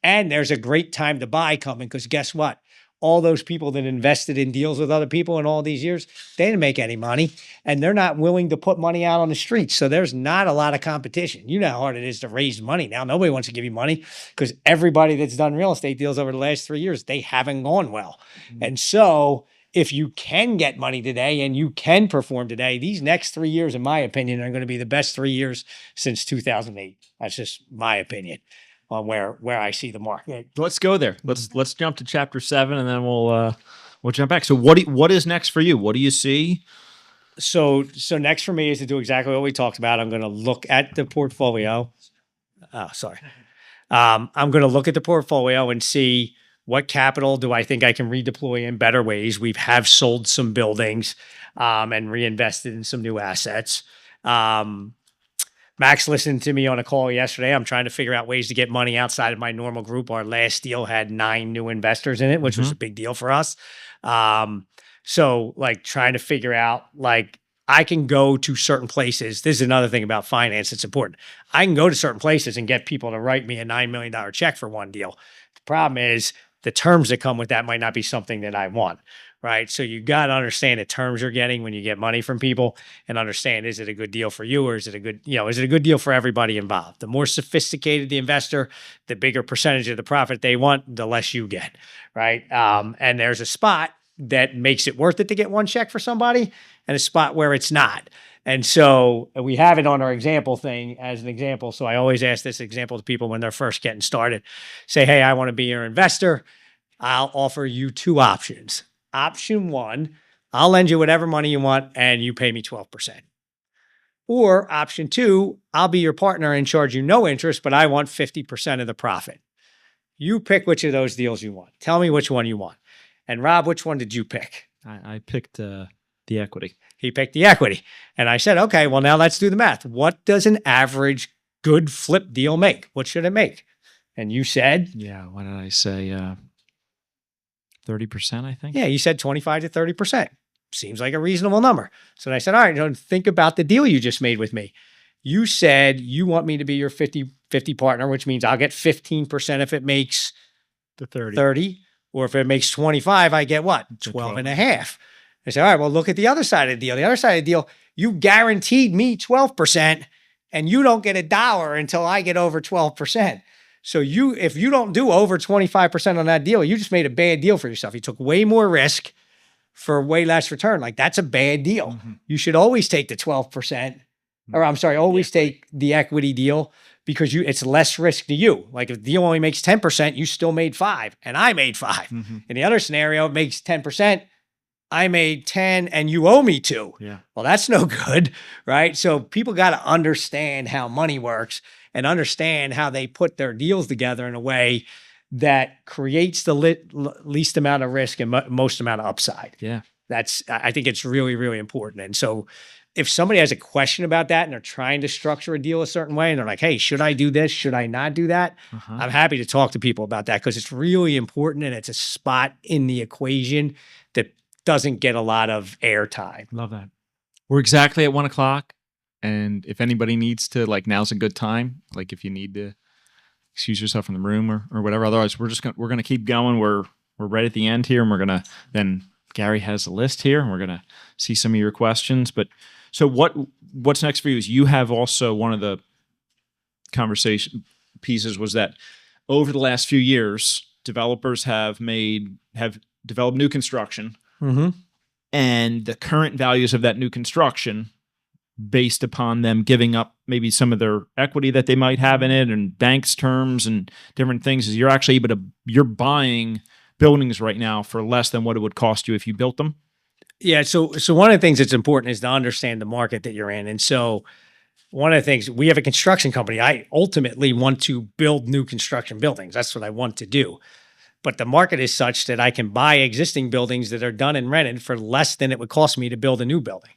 And there's a great time to buy coming, because guess what? All those people that invested in deals with other people in all these years, they didn't make any money, and they're not willing to put money out on the streets. So there's not a lot of competition. You know how hard it is to raise money now. Nobody wants to give you money, because everybody that's done real estate deals over the last 3 years, they haven't gone well. And so if you can get money today and you can perform today, these next 3 years, in my opinion, are going to be the best 3 years since 2008. That's just my opinion on where I see the market. Let's go there. Let's jump to chapter 7, and then we'll jump back. So what is next for you? What do you see? So next for me is to do exactly what we talked about. I'm going to look at the portfolio. Oh, sorry. I'm going to look at the portfolio and see what capital do I think I can redeploy in better ways. We have sold some buildings and reinvested in some new assets. Max listened to me on a call yesterday. I'm trying to figure out ways to get money outside of my normal group. Our last deal had 9 new investors in it, which was a big deal for us. So like trying to figure out, like, I can go to certain places. This is another thing about finance that's important. I can go to certain places and get people to write me a $9 million check for one deal. The problem is the terms that come with that might not be something that I want. Right. So you got to understand the terms you're getting when you get money from people, and understand, is it a good deal for you, or is it a good deal for everybody involved? The more sophisticated the investor, the bigger percentage of the profit they want, the less you get. Right. And there's a spot that makes it worth it to get one check for somebody, and a spot where it's not. And so we have it on our example thing as an example. So I always ask this example to people when they're first getting started. Say, hey, I want to be your investor. I'll offer you 2 options. Option 1, I'll lend you whatever money you want and you pay me 12%. Or option 2, I'll be your partner and charge you no interest, but I want 50% of the profit. You pick which of those deals you want. Tell me which one you want. And Rob, which one did you pick? I picked the equity. He picked the equity. And I said, okay, well, now let's do the math. What does an average good flip deal make? What should it make? And you said? Yeah, what did I say? 30%, I think. Yeah, you said 25 to 30%. Seems like a reasonable number. So I said, all right, think about the deal you just made with me. You said you want me to be your 50-50 partner, which means I'll get 15% if it makes The 30. Or if it makes 25, I get what? 12 and a half. I said, all right, well, look at the other side of the deal. The other side of the deal, you guaranteed me 12%, and you don't get $1 until I get over 12%. So if you don't do over 25% on that deal, you just made a bad deal for yourself. You took way more risk for way less return. Like, that's a bad deal. Mm-hmm. You should always take the 12%, or I'm sorry, always take the equity deal, because it's less risk to you. Like, if the deal only makes 10%, you still made 5 and I made 5. Mm-hmm. In the other scenario, it makes 10%. I made 10 and you owe me 2. Yeah. Well, that's no good, right? So people got to understand how money works and understand how they put their deals together in a way that creates the least amount of risk and most amount of upside. Yeah. I think it's really, really important. And so if somebody has a question about that and they're trying to structure a deal a certain way and they're like, hey, should I do this? Should I not do that? Uh-huh. I'm happy to talk to people about that, because it's really important, and it's a spot in the equation that doesn't get a lot of airtime. Love that. We're exactly at 1 o'clock. And if anybody needs to, like, now's a good time. Like, if you need to excuse yourself from the room or whatever. Otherwise, we're gonna keep going. We're right at the end here, and then Gary has a list here, and we're gonna see some of your questions. But so what's next for you is you have also, one of the conversation pieces was that over the last few years, developers have developed new construction, mm-hmm. and the current values of that new construction, based upon them giving up maybe some of their equity that they might have in it, and banks terms and different things, is you're buying buildings right now for less than what it would cost you if you built them. Yeah. So one of the things that's important is to understand the market that you're in. And so one of the things, we have a construction company. I ultimately want to build new construction buildings. That's what I want to do. but the market is such that I can buy existing buildings that are done and rented for less than it would cost me to build a new building.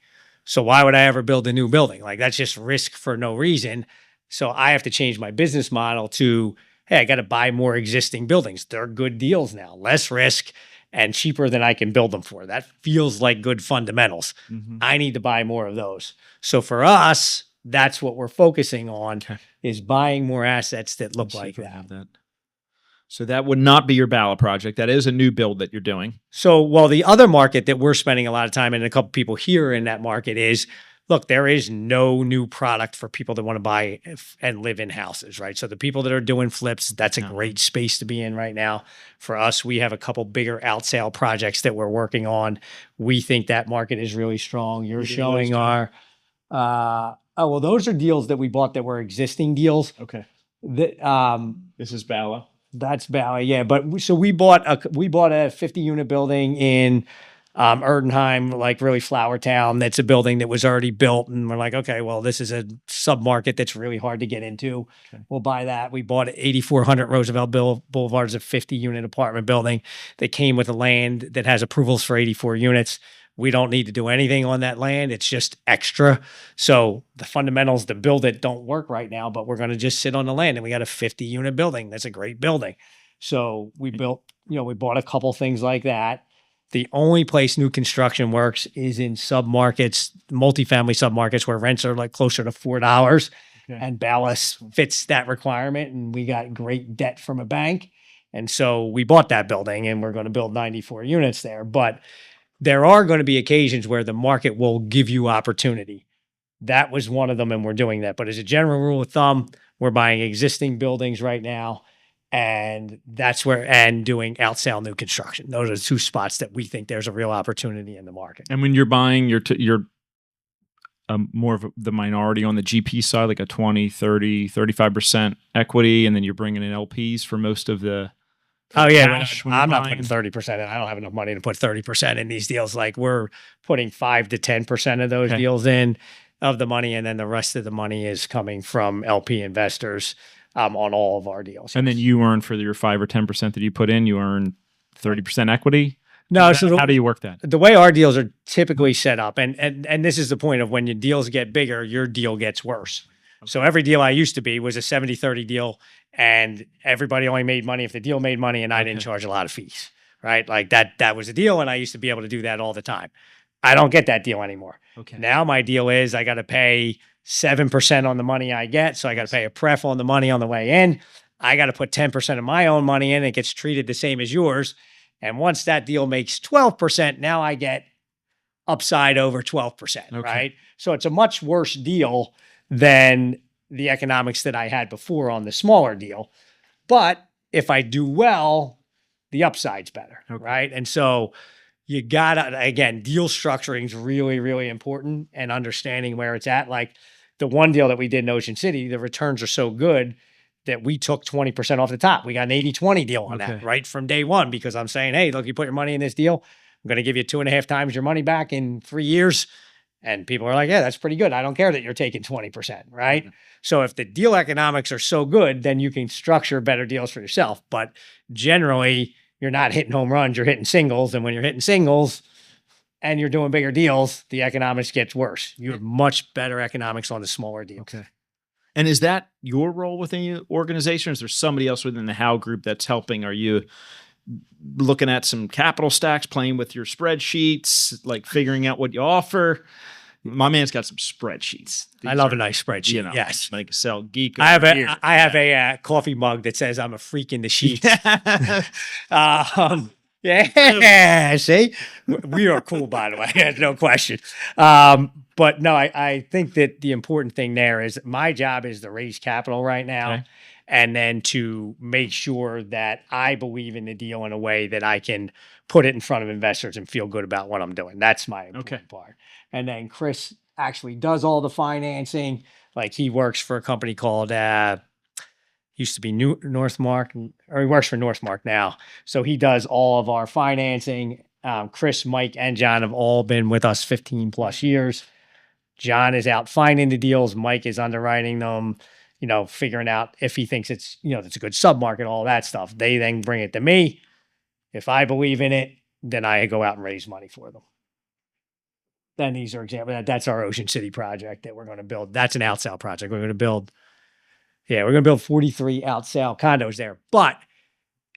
So why would I ever build a new building? Like, that's just risk for no reason. So I have to change my business model to, hey, I got to buy more existing buildings. They're good deals now, less risk and cheaper than I can build them for. That feels like good fundamentals. I need to buy more of those. So for us, that's what we're focusing on, is buying more assets that look like that. So that would not be your Bala project. That is a new build that you're doing. So, well, the other market that we're spending a lot of time in, and a couple people here in that market, is, look, there is no new product for people that want to buy and live in houses, right? So the people that are doing flips, that's a great space to be in right now. For us, we have a couple bigger out sale projects that we're working on. We think that market is really strong. You're showing our, well, those are deals that we bought that were existing deals. Okay. That, This is Bala. That's Bala, yeah. But we bought a 50 unit building in Erdenheim, like really flower town. That's a building that was already built, and we're like, okay, well, this is a sub market that's really hard to get into. We'll buy that. We bought 8400 Roosevelt Boulevard, a 50 unit apartment building that came with a land that has approvals for 84 units. We don't need to do anything on that land. It's just extra. So the fundamentals to build it don't work right now, but we're going to just sit on the land, and we got a 50 unit building. That's a great building. So we built, we bought a couple things like that. The only place new construction works is in submarkets, multifamily submarkets where rents are like closer to $4. And Ballas fits that requirement. And we got great debt from a bank. And so we bought that building, and we're going to build 94 units there. But there are going to be occasions where the market will give you opportunity. That was one of them, and we're doing that. But as a general rule of thumb, we're buying existing buildings right now, and doing out sale new construction. Those are the two spots that we think there's a real opportunity in the market. And when you're buying, you're more of the minority on the GP side, like a 20, 30, 35% equity, and then you're bringing in LPs for most of the Oh yeah, cash I'm not putting 30% in. I don't have enough money to put 30% in these deals. Like, we're putting 5 to 10% of those deals in of the money, and then the rest of the money is coming from LP investors on all of our deals. And then you earn for your 5 or 10% that you put in, you earn 30% equity. No, How do you work that? The way our deals are typically set up, and this is the point of, when your deals get bigger, your deal gets worse. So every deal I used to be was a 70-30 deal, and everybody only made money if the deal made money, and I didn't charge a lot of fees, right? Like that was a deal, and I used to be able to do that all the time. I don't get that deal anymore. Okay. Now my deal is I got to pay 7% on the money I get, so I got to pay a pref on the money on the way in. I got to put 10% of my own money in. It gets treated the same as yours. And once that deal makes 12%, now I get upside over 12%, right? So it's a much worse deal than the economics that I had before on the smaller deal. But if I do well, the upside's better, right? And so you gotta, again, deal structuring is really, really important, and understanding where it's at. Like the one deal that we did in Ocean City, the returns are so good that we took 20% off the top. We got an 80-20 deal on that right from day one, because I'm saying, hey, look, you put your money in this deal, I'm going to give you 2.5 times your money back in 3 years. And people are like, yeah, that's pretty good. I don't care that you're taking 20%, right? So if the deal economics are so good, then you can structure better deals for yourself. But generally, you're not hitting home runs, you're hitting singles. And when you're hitting singles and you're doing bigger deals, the economics gets worse. You have much better economics on the smaller deals. Okay. And is that your role within the organization? Or is there somebody else within the How group that's helping? Are you looking at some capital stacks, playing with your spreadsheets, like figuring out what you offer? My man's got some spreadsheets. I love a nice spreadsheet. Yes. Like Excel geek. I have a coffee mug that says I'm a freak in the sheets. Yeah, see, we are cool, by the way. There's no question. But no, I think that the important thing there is my job is to raise capital right now, and then to make sure that I believe in the deal in a way that I can put it in front of investors and feel good about what I'm doing. That's my important part. And then Chris actually does all the financing. Like, he works for a company called used to be Northmark, or he works for Northmark now. So he does all of our financing. Chris, Mike, and John have all been with us 15 plus years. John is out finding the deals. Mike is underwriting them, figuring out if he thinks it's, it's a good submarket, all that stuff. They then bring it to me. If I believe in it, then I go out and raise money for them. Then these are examples. That's our Ocean City project that we're going to build. That's an outsale project. We're going to build 43 outsale condos there. But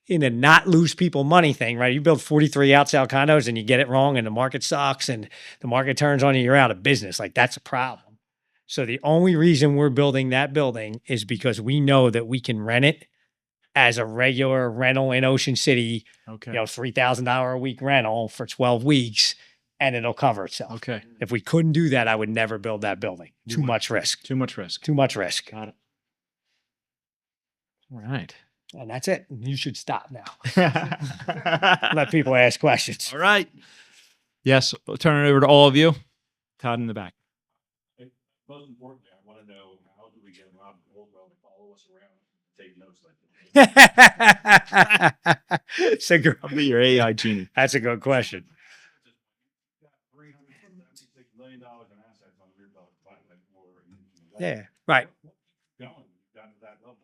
in a not lose people money thing, right? You build 43 outsale condos and you get it wrong and the market sucks and the market turns on you, you're out of business. Like that's a problem. So the only reason we're building that building is because we know that we can rent it as a regular rental in Ocean City, Okay. $3,000 a week rental for 12 weeks, and it'll cover itself. Okay. If we couldn't do that, I would never build that building. Too much risk. Too much risk. Too much risk. Got it. All right. And that's it. You should stop now. Let people ask questions. All right. Yes. We'll turn it over to all of you. Todd in the back. Most importantly, I want to know, how do we get Rob Coldwell to follow us around and take notes like this? I'll be your AI genie. That's a good question. $376 million in assets on your belt. Yeah, right. Going down to that level.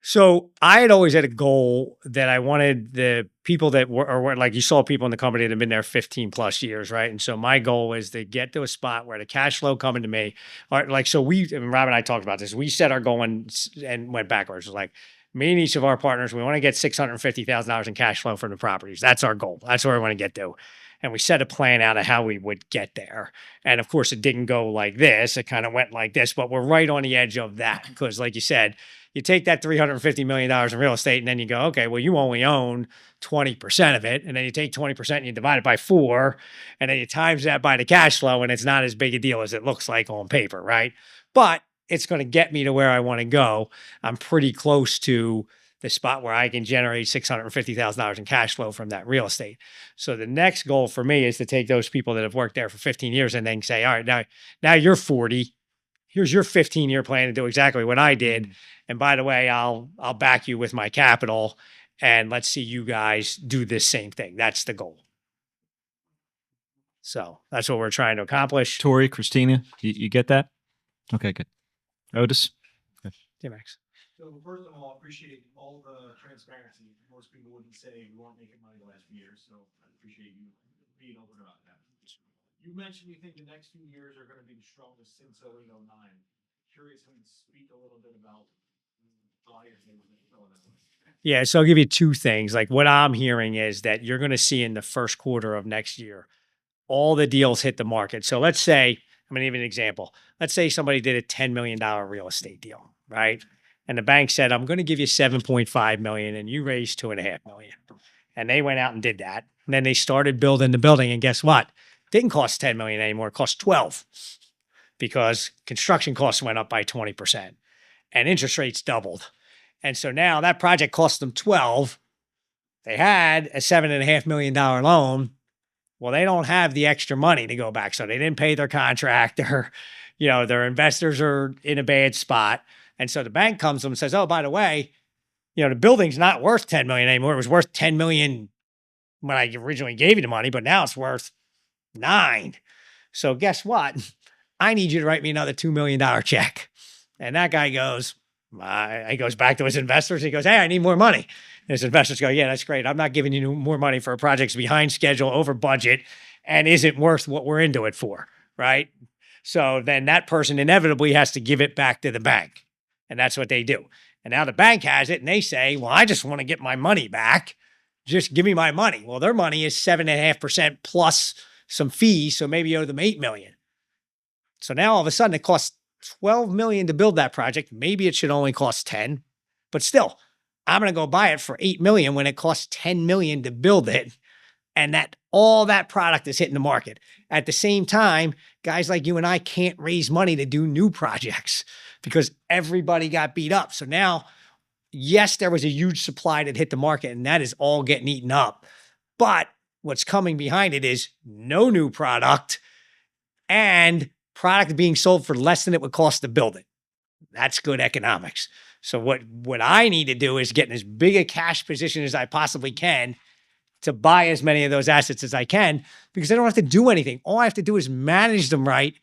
So I had always had a goal that I wanted the people that were like you saw people in the company that have been there 15 plus years, right? And so my goal was to get to a spot where the cash flow coming to me, or like, so Rob and I talked about this. We set our goal and went backwards. It was like me and each of our partners, we want to get $650,000 in cash flow from the properties. That's our goal. That's where we want to get to. And we set a plan out of how we would get there. And of course, it didn't go like this. It kind of went like this, but we're right on the edge of that. Because like you said, you take that $350 million in real estate and then you go, okay, well, you only own 20% of it. And then you take 20% and you divide it by 4. And then you times that by the cash flow. And it's not as big a deal as it looks like on paper, right? But it's going to get me to where I want to go. I'm pretty close to the spot where I can generate $650,000 in cash flow from that real estate. So the next goal for me is to take those people that have worked there for 15 years and then say, all right, now you're 40. Here's your 15-year plan to do exactly what I did. And by the way, I'll back you with my capital and let's see you guys do this same thing. That's the goal. So that's what we're trying to accomplish. Tori, Christina, you get that? Okay, good. Otis? T-Max. So first of all, I appreciate all the transparency. Most people wouldn't say we weren't making money the last few years, so I appreciate you being open about that. You mentioned you think the next few years are going to be the strongest since 2009. Curious if you can speak a little bit about why you're thinking that. Yeah, so I'll give you two things. Like what I'm hearing is that you're going to see in the first quarter of next year, all the deals hit the market. So let's say, I'm going to give you an example. Let's say somebody did a $10 million real estate deal, right? And the bank said, I'm going to give you $7.5 million and you raised $2.5 million. And they went out and did that. And then they started building the building. And guess what? It didn't cost $10 million anymore. It cost 12 because construction costs went up by 20% and interest rates doubled. And so now that project cost them 12. They had a $7.5 million loan. Well, they don't have the extra money to go back. So they didn't pay their contractor. Their investors are in a bad spot. And so the bank comes to them and says, oh, by the way, the building's not worth $10 million anymore. It was worth $10 million when I originally gave you the money, but now it's worth $9 million. So guess what? I need you to write me another $2 million check. And that guy goes, he goes back to his investors. He goes, hey, I need more money. And his investors go, yeah, that's great. I'm not giving you more money for a project that's behind schedule, over budget, and isn't worth what we're into it for, right? So then that person inevitably has to give it back to the bank. And that's what they do. And now the bank has it and they say, well, I just want to get my money back. Just give me my money. Well, their money is 7.5% plus some fees. So maybe you owe them $8 million. So now all of a sudden it costs $12 million to build that project. Maybe it should only cost 10, but still, I'm going to go buy it for $8 million when it costs $10 million to build it. And that all that product is hitting the market. At the same time, guys like you and I can't raise money to do new projects because everybody got beat up. So now, yes, there was a huge supply that hit the market and that is all getting eaten up. But what's coming behind it is no new product and product being sold for less than it would cost to build it. That's good economics. So what I need to do is get in as big a cash position as I possibly can to buy as many of those assets as I can because I don't have to do anything. All I have to do is manage them right.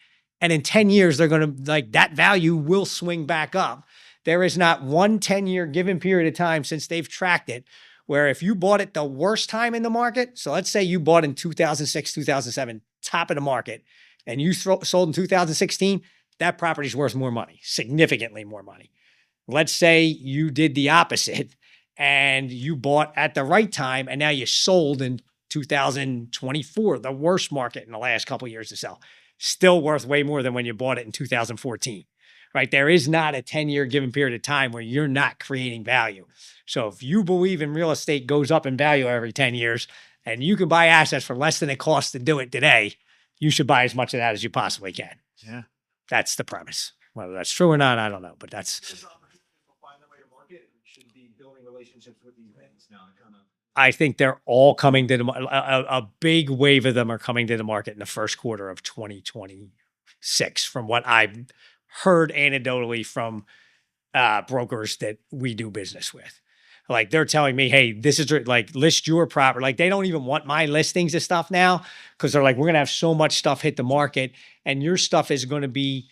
And in 10 years, they're going to that value will swing back up. There is not one 10-year given period of time since they've tracked it where if you bought it the worst time in the market, so let's say you bought in 2006, 2007, top of the market, and you sold in 2016, that property's worth more money, significantly more money. Let's say you did the opposite and you bought at the right time and now you sold in 2024, the worst market in the last couple of years to sell. Still worth way more than when you bought it in 2014, right? There is not a 10-year given period of time where you're not creating value. So if you believe in real estate goes up in value every 10 years and you can buy assets for less than it costs to do it today, you should buy as much of that as you possibly can. Yeah. That's the premise. Whether that's true or not, I don't know, but that's... There's opportunities to find their way to market. We should be building relationships with these banks now. I think they're all coming to a big wave of them are coming to the market in the first quarter of 2026, from what I've heard anecdotally from brokers that we do business with. Like they're telling me, hey, this is like list your property. Like they don't even want my listings and stuff now because they're like, we're going to have so much stuff hit the market and your stuff is going to be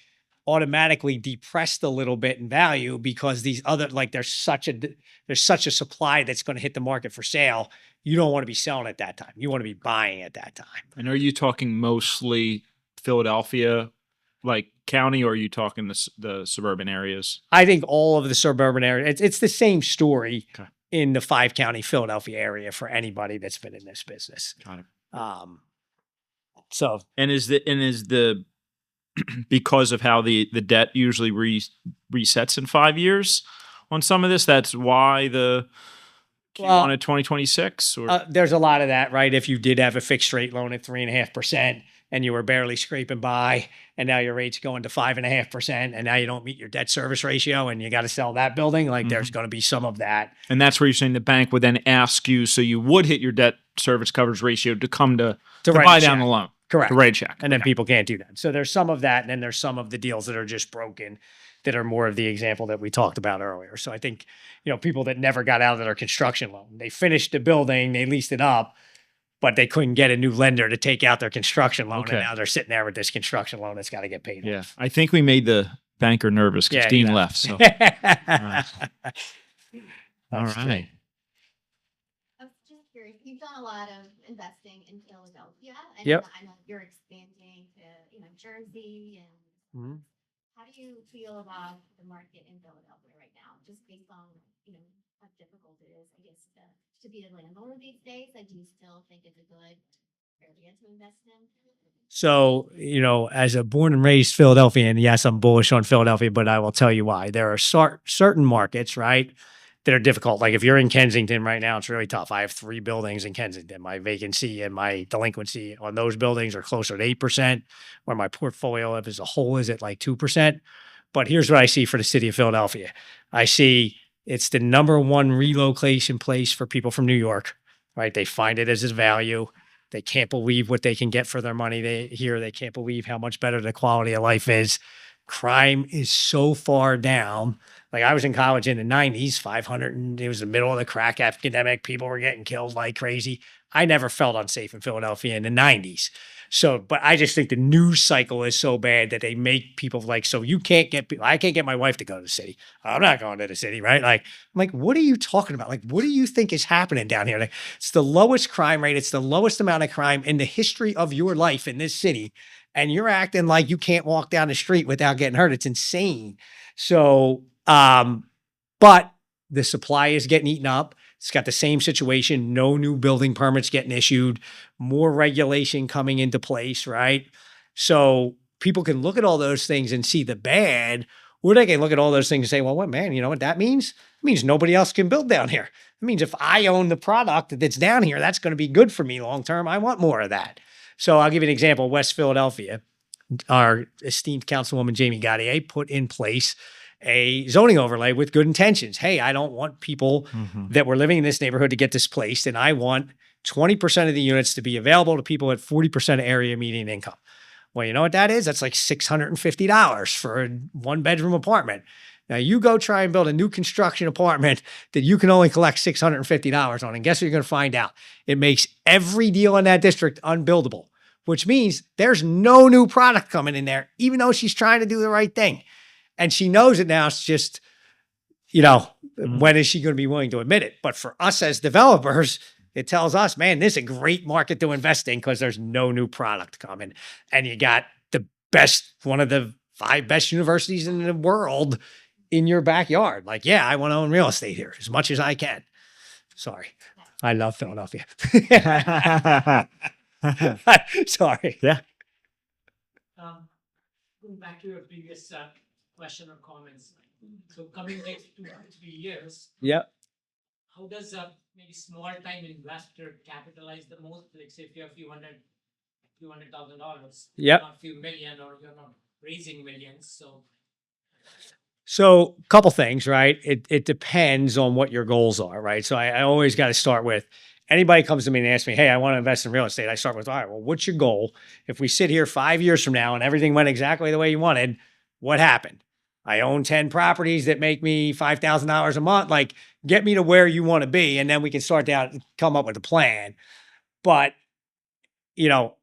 automatically depressed a little bit in value because these other, like there's such a supply that's going to hit the market for sale. You don't want to be selling at that time. You want to be buying at that time. And are you talking mostly Philadelphia, like county, or are you talking the suburban areas? I think all of the suburban areas, it's the same story Okay. in the 5-county Philadelphia area for anybody that's been in this business. Got it. So, And is the because of how the debt usually resets in 5 years on some of this, that's why the Q1 of 2026? Or there's a lot of that, right? If you did have a fixed rate loan at 3.5% and you were barely scraping by, and now your rate's going to 5.5%, and now you don't meet your debt service ratio, and you got to sell that building, like there's going to be some of that. And that's where you're saying the bank would then ask you, so you would hit your debt service coverage ratio to come to write buy a down check. the loan. Correct. To write a check. And then people can't do that. So there's some of that. And then there's some of the deals that are just broken that are more of the example that we talked about earlier. So I think, people that never got out of their construction loan, they finished the building, they leased it up, but they couldn't get a new lender to take out their construction loan. Okay. And now they're sitting there with this construction loan that's got to get paid Yeah. off. I think we made the banker nervous because Yeah, Dean you know. left. So, all right. I was just curious. You've done a lot of investing in Philadelphia, and Yep. I know you're expanding to Jersey. And Mhm. how do you feel about the market in Philadelphia right now? Just based on how difficult it is, I guess, to be a landlord these days. I do still think it's a good area to invest in. So, as a born and raised Philadelphian, yes, I'm bullish on Philadelphia, but I will tell you why. There are certain markets, right, that are difficult. Like if you're in Kensington right now, it's really tough. I have 3 buildings in Kensington. My vacancy and my delinquency on those buildings are closer to 8%, where my portfolio as a whole is at like 2%. But here's what I see for the city of Philadelphia. I see it's the number one relocation place for people from New York, right? They find it as its value. They can't believe what they can get for their money. They can't believe how much better the quality of life is. Crime is so far down. Like I was in college in the 90s, 500, and it was the middle of the crack epidemic. People were getting killed like crazy. I never felt unsafe in Philadelphia in the 90s. So, but I just think the news cycle is so bad that they make people like, so I can't get my wife to go to the city. I'm not going to the city, right? Like, I'm like, what are you talking about? Like, what do you think is happening down here? Like, it's the lowest crime rate. It's the lowest amount of crime in the history of your life in this city. And you're acting like you can't walk down the street without getting hurt. It's insane. So, but the supply is getting eaten up. It's got the same situation. No new building permits getting issued, more regulation coming into place, right? So people can look at all those things and see the bad, or they can look at all those things and say, well, what, man, you know what that means? It means nobody else can build down here. It means if I own the product that's down here, that's going to be good for me long-term. I want more of that. So I'll give you an example. West Philadelphia, our esteemed Councilwoman Jamie Gaudier put in place a zoning overlay with good intentions. Hey, I don't want people that were living in this neighborhood to get displaced, and I want 20% of the units to be available to people at 40% of area median income. Well, you know what that is? That's like $650 for a 1-bedroom apartment. Now you go try and build a new construction apartment that you can only collect $650 on, and guess what you're going to find out? It makes every deal in that district unbuildable, which means there's no new product coming in there, even though she's trying to do the right thing. And she knows it now. It's just, when is she going to be willing to admit it? But for us as developers, it tells us, man, this is a great market to invest in because there's no new product coming. And you got one of the 5 best universities in the world in your backyard. Like, yeah, I want to own real estate here as much as I can. Sorry. I love Philadelphia. Sorry. Yeah. Going back to your previous question or comments, so coming next 2 to 3 years, Yep. how does maybe small time investor capitalize the most? Like say if you have $200,000, Yep. not few million, or you're not raising millions. So a couple things, right? It depends on what your goals are, right? So I always got to start with, anybody comes to me and asks me, hey, I want to invest in real estate. I start with, all right, well, what's your goal? If we sit here 5 years from now and everything went exactly the way you wanted, what happened? I own 10 properties that make me $5,000 a month. Like, get me to where you want to be. And then we can start down and come up with a plan. But,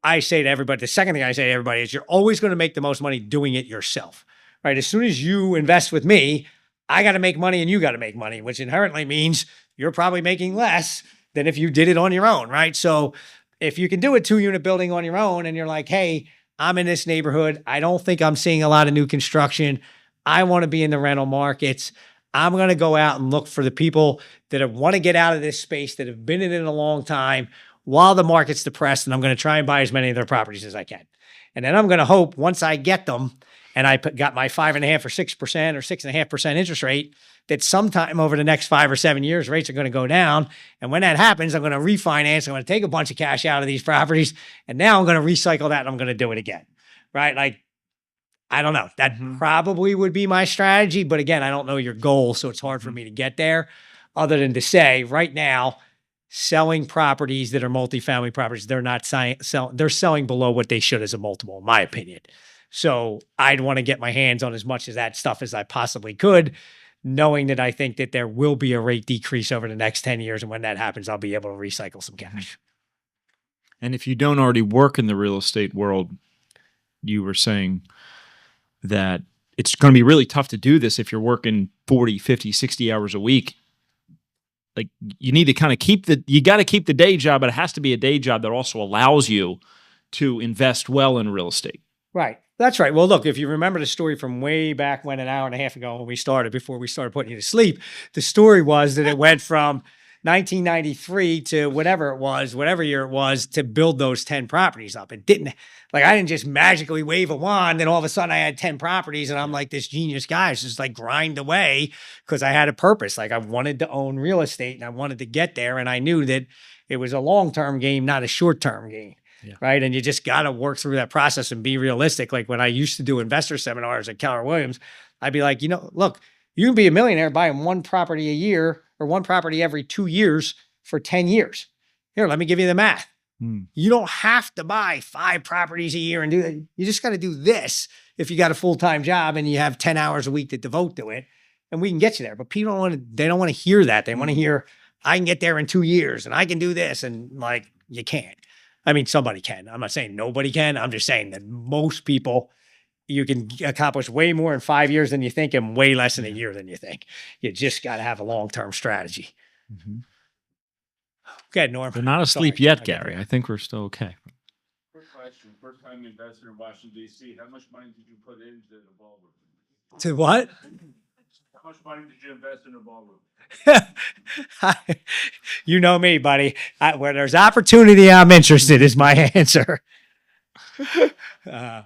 I say to everybody, the second thing I say to everybody is you're always going to make the most money doing it yourself, right? As soon as you invest with me, I got to make money and you got to make money, which inherently means you're probably making less than if you did it on your own, right? So if you can do a 2-unit building on your own and you're like, hey, I'm in this neighborhood, I don't think I'm seeing a lot of new construction, I want to be in the rental markets, I'm going to go out and look for the people that want to get out of this space, that have been in it a long time while the market's depressed, and I'm going to try and buy as many of their properties as I can. And then I'm going to hope once I get them and I got my 5.5% or 6% or 6.5% interest rate, that sometime over the next 5 or 7 years, rates are going to go down. And when that happens, I'm going to refinance. I'm going to take a bunch of cash out of these properties. And now I'm going to recycle that and I'm going to do it again. Right? Like, I don't know. That probably would be my strategy. But again, I don't know your goal. So it's hard for me to get there, other than to say right now, selling properties that are multifamily properties, they're selling below what they should as a multiple, in my opinion. So I'd want to get my hands on as much of that stuff as I possibly could, knowing that I think that there will be a rate decrease over the next 10 years. And when that happens, I'll be able to recycle some cash. And if you don't already work in the real estate world, you were saying that it's going to be really tough to do this if you're working 40, 50, 60 hours a week. Like, you need to kind of you got to keep the day job, but it has to be a day job that also allows you to invest well in real estate. Right. That's right. Well, look, if you remember the story from way back when, an hour and a half ago when we started, before we started putting you to sleep, the story was that it went from 1993 to whatever year it was, to build those 10 properties up. It didn't, like, I didn't just magically wave a wand and all of a sudden I had 10 properties and I'm like this genius guy. It's just like grind away, because I had a purpose. Like, I wanted to own real estate and I wanted to get there. And I knew that it was a long-term game, not a short-term game. Yeah. Right. And you just got to work through that process and be realistic. Like, when I used to do investor seminars at Keller Williams, I'd be like, look, you can be a millionaire buying one property a year or one property every 2 years for 10 years. Here, let me give you the math. You don't have to buy 5 properties a year and do that. You just got to do this if you got a full-time job and you have 10 hours a week to devote to it, and we can get you there. But people don't want to hear that. They want to hear, I can get there in 2 years and I can do this. And like, you can't. I mean, somebody can. I'm not saying nobody can. I'm just saying that most people, you can accomplish way more in 5 years than you think and way less in a year than you think. You just got to have a long-term strategy. Mm-hmm. Okay, Norm. They're not asleep yet, Gary. I think we're still okay. Quick question. First time investor in Washington, D.C., how much money did you put into the ballroom? To what? How much money did you invest in the ballroom? You know me, buddy. Where there's opportunity, I'm interested, is my answer. Yeah,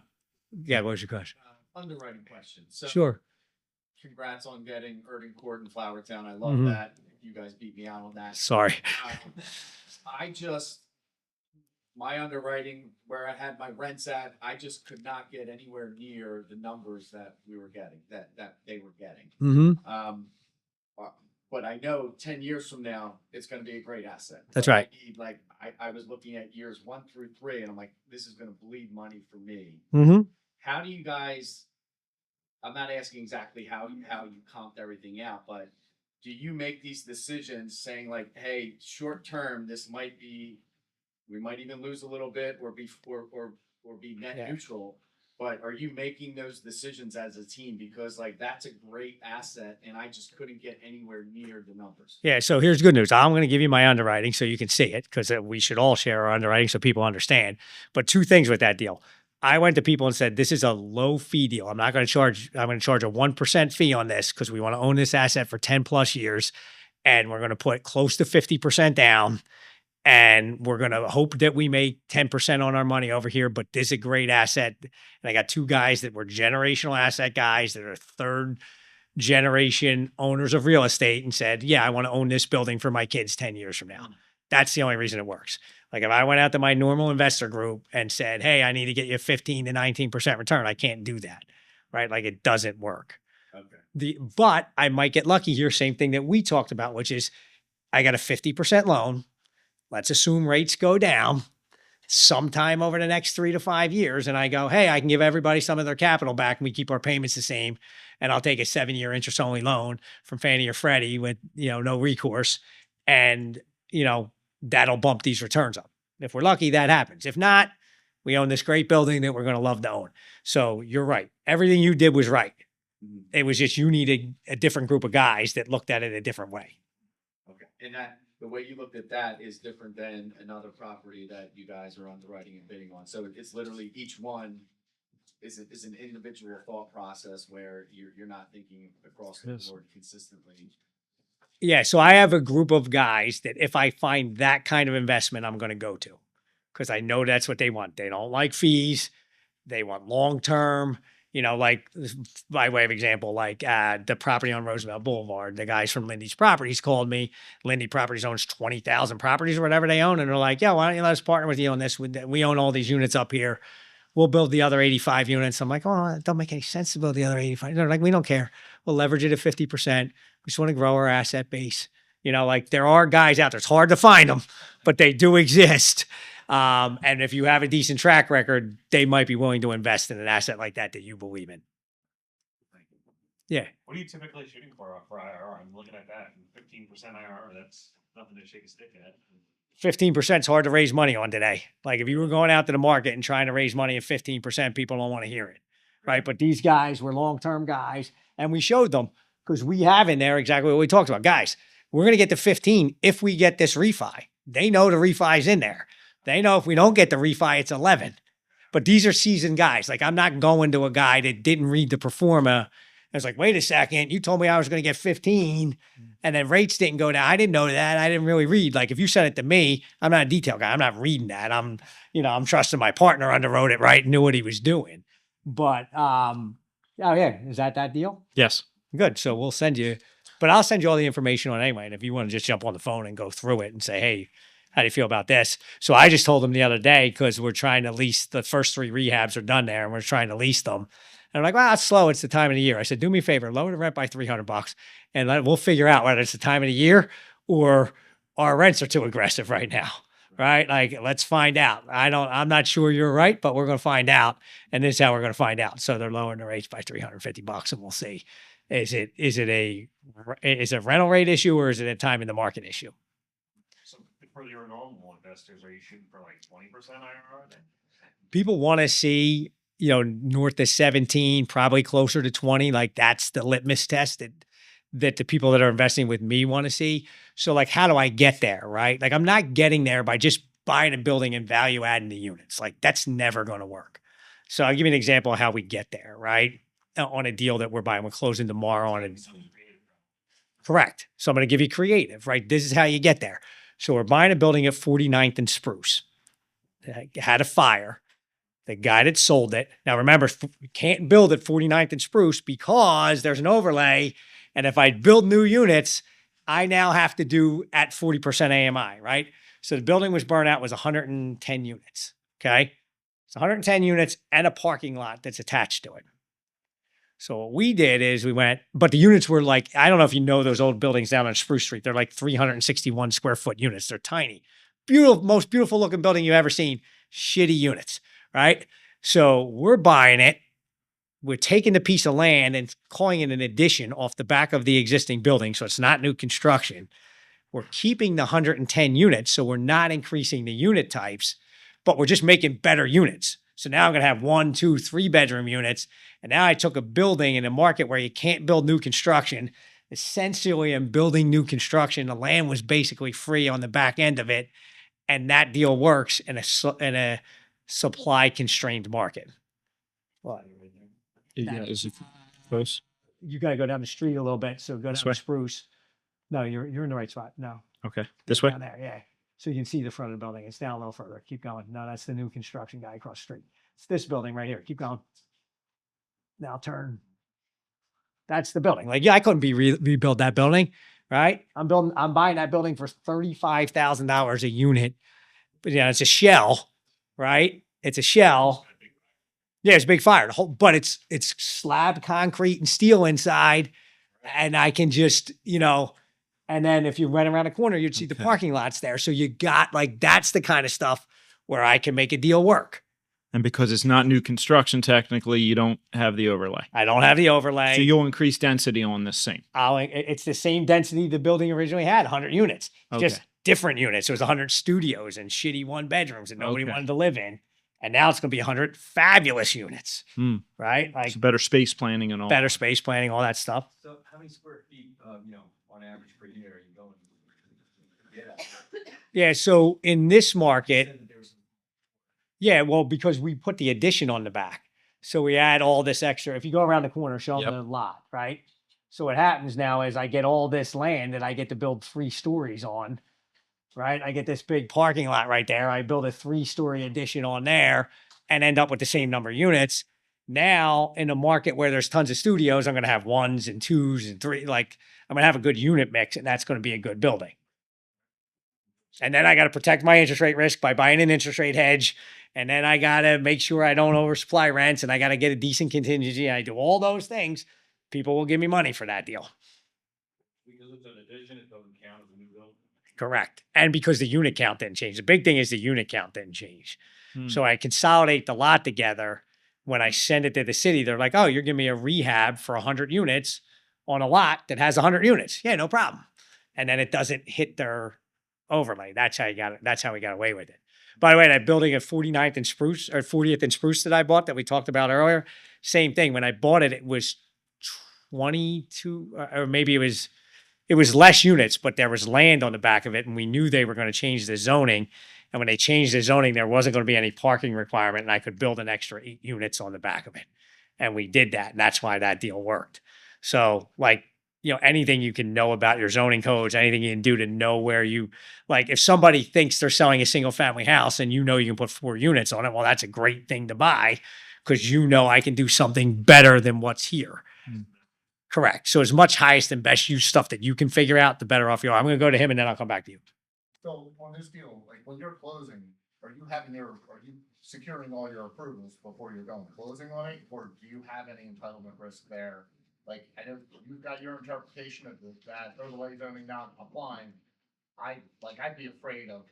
what was your question? Underwriting question. So, sure. Congrats on getting Irving Court in Flowertown. I love that. You guys beat me out on that. Sorry. My underwriting, where I had my rents at, I just could not get anywhere near the numbers that we were getting, that they were getting. Mm-hmm. But I know 10 years from now, it's going to be a great asset. That's right. I was looking at years 1 through 3, and I'm like, this is going to bleed money for me. Mm-hmm. How do you guys, I'm not asking exactly how you comped everything out, but do you make these decisions saying like, hey, short term, we might even lose a little bit or be net neutral. But are you making those decisions as a team? Because like that's a great asset, and I just couldn't get anywhere near the numbers. Yeah. So here's good news. I'm going to give you my underwriting so you can see it, because we should all share our underwriting so people understand. But two things with that deal. I went to people and said, this is a low fee deal. I'm going to charge a 1% fee on this because we want to own this asset for 10 plus years. And we're going to put close to 50% down. And we're going to hope that we make 10% on our money over here, but this is a great asset. And I got two guys that were generational asset guys that are third generation owners of real estate and said, yeah, I want to own this building for my kids 10 years from now. That's the only reason it works. Like if I went out to my normal investor group and said, hey, I need to get you 15 to 19% return, I can't do that, right? Like it doesn't work. Okay. But I might get lucky here, same thing that we talked about, which is I got a 50% loan. Let's assume rates go down sometime over the next 3 to 5 years. And I go, hey, I can give everybody some of their capital back and we keep our payments the same. And I'll take a 7-year interest only loan from Fannie or Freddie with, no recourse. And, that'll bump these returns up. If we're lucky, that happens. If not, we own this great building that we're going to love to own. So you're right. Everything you did was right. It was just you needed a different group of guys that looked at it a different way. Okay. And that the way you looked at that is different than another property that you guys are underwriting and bidding on. So it's literally each one is an individual thought process where you're not thinking across the board consistently. Yeah. So I have a group of guys that if I find that kind of investment, I'm going to go to because I know that's what they want. They don't like fees. They want long-term. Like by way of example, like the property on Roosevelt Boulevard, the guys from Lindy's Properties called me. Lindy Properties owns 20,000 properties or whatever they own. And they're like, yeah, why don't you let us partner with you on this? We own all these units up here. We'll build the other 85 units. I'm like, oh, it don't make any sense to build the other 85. They're like, we don't care. We'll leverage it at 50%. We just want to grow our asset base. Like there are guys out there. It's hard to find them, but they do exist. And if you have a decent track record, they might be willing to invest in an asset like that you believe in. Yeah. What are you typically shooting for IRR? I'm looking at that. 15% IRR, that's nothing to shake a stick at. 15% is hard to raise money on today. Like if you were going out to the market and trying to raise money at 15%, people don't want to hear it. Right. But these guys were long-term guys and we showed them because we have in there exactly what we talked about. Guys, we're going to get to 15 if we get this refi. They know the refi is in there. They know if we don't get the refi, it's 11. But these are seasoned guys. Like I'm not going to a guy that didn't read the performa. I was like, wait a second, you told me I was going to get 15 and then rates didn't go down. I didn't know that. I didn't really read. Like if you sent it to me, I'm not a detail guy. I'm not reading that. I'm trusting my partner underwrote it right and knew what he was doing. But, oh yeah, is that deal? Yes. Good. So we'll send you, but I'll send you all the information on it anyway. And if you want to just jump on the phone and go through it and say, hey, how do you feel about this? So I just told them the other day, because we're trying to lease, the first 3 rehabs are done there and we're trying to lease them. And I'm like, well, it's slow. It's the time of the year. I said, do me a favor, lower the rent by $300 and we'll figure out whether it's the time of the year or our rents are too aggressive right now. Right? Like, let's find out. I'm not sure you're right, but we're going to find out. And this is how we're going to find out. So they're lowering the rates by $350 and we'll see. Is it a rental rate issue or is it a time in the market issue? So for your normal investors, are you shooting for like 20% IRR then? People want to see, north of 17, probably closer to 20. Like that's the litmus test that the people that are investing with me want to see. So like, how do I get there? Right? Like I'm not getting there by just buying a building and value adding the units. Like that's never going to work. So I'll give you an example of how we get there, right? On a deal that we're buying. We're closing tomorrow on it. Correct. So I'm going to give you creative, right? This is how you get there. So we're buying a building at 49th and Spruce. It had a fire. The guy that sold it. Now remember, you can't build at 49th and Spruce because there's an overlay. And if I build new units, I now have to do at 40% AMI, right? So the building was burned out, was 110 units, okay? It's 110 units and a parking lot that's attached to it. So what we did is we went, but the units were like, I don't know if you know those old buildings down on Spruce Street. They're like 361 square foot units. They're tiny. Beautiful, most beautiful looking building you've ever seen. Shitty units, right? So we're buying it. We're taking the piece of land and calling it an addition off the back of the existing building. So it's not new construction. We're keeping the 110 units. So we're not increasing the unit types, but we're just making better units. So now I'm going to have 1, 2, 3 bedroom units. And now I took a building in a market where you can't build new construction. Essentially, I'm building new construction. The land was basically free on the back end of it. And that deal works in a supply constrained market. What? Yeah, is it close? You got to go down the street a little bit. So go down way? to Spruce. No, you're in the right spot. No. Okay. This way? Down there, yeah. So you can see the front of the building. It's down a little further. Keep going. No, that's the new construction guy across the street. It's this building right here. Keep going. Now turn. That's the building. Like, yeah, I couldn't rebuild that building, right? I'm buying that building for $35,000 a unit. But yeah, it's a shell, right? It's a shell. Yeah, it's a big fire. But it's slab concrete and steel inside. And I can just, and then if you run around the corner, you'd see the parking lots there. So you got that's the kind of stuff where I can make a deal work. And because it's not new construction, technically, you don't have the overlay. I don't have the overlay. So you'll increase density on this same. It's the same density the building originally had, 100 units. Just different units. It was 100 studios and shitty 1 bedrooms that nobody wanted to live in. And now it's going to be 100 fabulous units, right? Like so better space planning and all. Better space planning, all that stuff. So how many square feet, on average per unit are you going? Yeah, so in this market, yeah, well, because we put the addition on the back. So we add all this extra. If you go around the corner, show them the lot, right? So what happens now is I get all this land that I get to build 3 stories on, right? I get this big parking lot right there. I build a 3-story addition on there and end up with the same number of units. Now, in a market where there's tons of studios, I'm going to have 1s and 2s and 3. Like, I'm going to have a good unit mix, and that's going to be a good building. And then I got to protect my interest rate risk by buying an interest rate hedge. And then I got to make sure I don't oversupply rents, and I got to get a decent contingency. I do all those things. People will give me money for that deal. Because it's an addition, it doesn't count as a new build. Correct. And because the unit count didn't change. The big thing is the unit count didn't change. So I consolidate the lot together. When I send it to the city, they're like, oh, you're giving me a rehab for 100 units on a lot that has 100 units. Yeah, no problem. And then it doesn't hit their overlay. That's how you got it. That's how we got away with it. By the way, that building at 49th and Spruce or 40th and Spruce that I bought that we talked about earlier, same thing. When I bought it, it was 22 or maybe it was less units, but there was land on the back of it. And we knew they were going to change the zoning. And when they changed the zoning, there wasn't going to be any parking requirement, and I could build an extra 8 units on the back of it. And we did that. And that's why that deal worked. So anything you can know about your zoning codes, anything you can do to know where if somebody thinks they're selling a single family house and you can put 4 units on it, well, that's a great thing to buy because I can do something better than what's here. Correct. So as much highest and best use stuff that you can figure out, the better off you are. I'm going to go to him and then I'll come back to you. So on this deal, like when you're closing, are you securing all your approvals before you're going closing on it? Or do you have any entitlement risk there? Like, I know you've got your interpretation of that overlay zoning not applying. I'd be afraid of,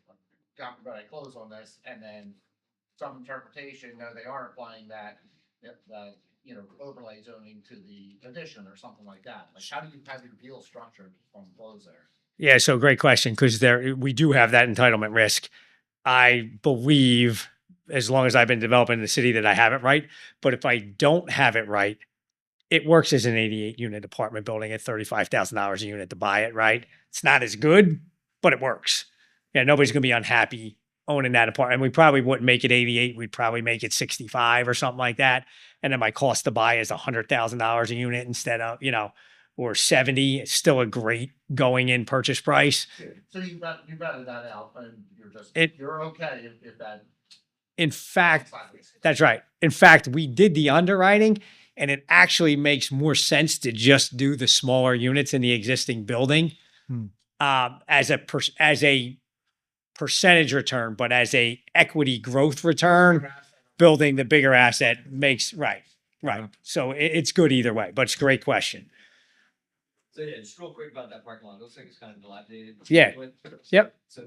God forbid I close on this, and then some interpretation, no, they are applying that overlay zoning to the addition or something like that. Like, how do you have your deal structured on close there? Yeah, so great question, because we do have that entitlement risk. I believe, as long as I've been developing in the city, that I have it right. But if I don't have it right, it works as an 88-unit apartment building at $35,000 a unit to buy it, right? It's not as good, but it works. Yeah, nobody's going to be unhappy owning that apartment. And we probably wouldn't make it 88. We'd probably make it 65 or something like that. And then my cost to buy is $100,000 a unit instead of, or 70. It's still a great going in purchase price. So you vetted that out, and you're okay if that. In fact, that's right. In fact, we did the underwriting, and it actually makes more sense to just do the smaller units in the existing building as a percentage return, but as a equity growth return, building the bigger asset makes right. So it's good either way, but it's a great question. So yeah, just real quick about that parking lot. It looks like it's kind of dilapidated. Yeah. Yep. So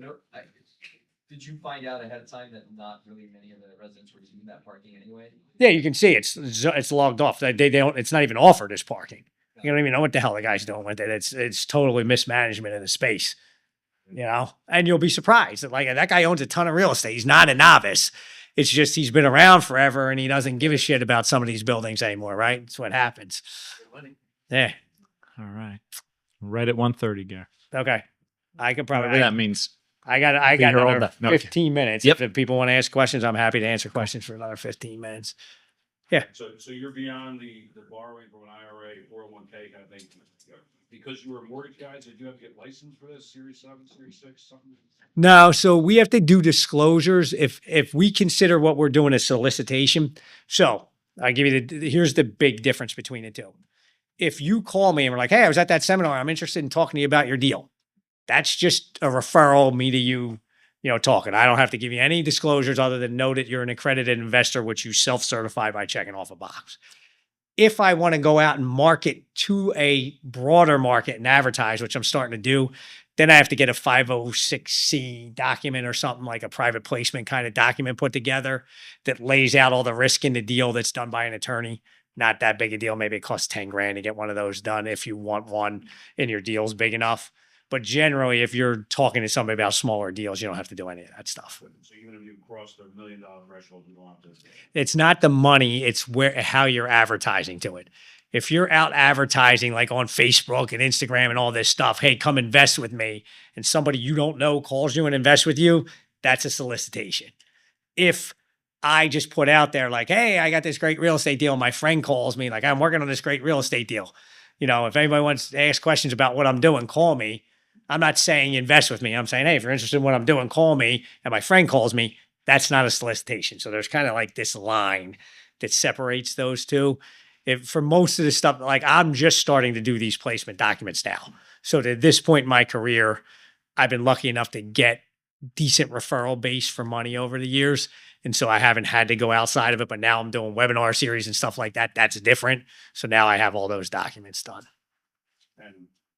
did you find out ahead of time that not really many of the residents were using that parking anyway? Yeah, you can see it's logged off. They don't. It's not even offered as parking. You don't even know what the hell the guy's doing with it. It's totally mismanagement of the space. And you'll be surprised that that guy owns a ton of real estate. He's not a novice. It's just he's been around forever and he doesn't give a shit about some of these buildings anymore, right? That's what happens. Yeah. All right. Right at 1:30, Gary. Okay. I could probably. Whatever that means. I got Be here all another day. No, okay. 15 minutes. Yep. If people want to ask questions, I'm happy to answer questions for another 15 minutes. Yeah. So you're beyond the borrowing from an IRA, 401k kind of thing. Because you were a mortgage guy, did you have to get licensed for this? Series 7, Series 6, something? No, so we have to do disclosures if we consider what we're doing a solicitation. So I'll give you here's the big difference between the two. If you call me and we're like, hey, I was at that seminar, I'm interested in talking to you about your deal. That's just a referral, me to you, talking. I don't have to give you any disclosures other than know that you're an accredited investor, which you self-certify by checking off a box. If I want to go out and market to a broader market and advertise, which I'm starting to do, then I have to get a 506C document or something like a private placement kind of document put together that lays out all the risk in the deal that's done by an attorney. Not that big a deal. Maybe it costs 10 grand to get one of those done if you want one and your deal's big enough. But generally, if you're talking to somebody about smaller deals, you don't have to do any of that stuff. So even if you cross the $1 million threshold, you don't have to. It's not the money, it's how you're advertising to it. If you're out advertising like on Facebook and Instagram and all this stuff, hey, come invest with me, and somebody you don't know calls you and invests with you, that's a solicitation. If I just put out there like, hey, I got this great real estate deal, my friend calls me, like, I'm working on this great real estate deal. If anybody wants to ask questions about what I'm doing, call me. I'm not saying invest with me. I'm saying, hey, if you're interested in what I'm doing, call me. And my friend calls me. That's not a solicitation. So there's kind of like this line that separates those two. For most of the stuff, like I'm just starting to do these placement documents now. So to this point in my career, I've been lucky enough to get decent referral base for money over the years. And so I haven't had to go outside of it, but now I'm doing webinar series and stuff like that. That's different. So now I have all those documents done. And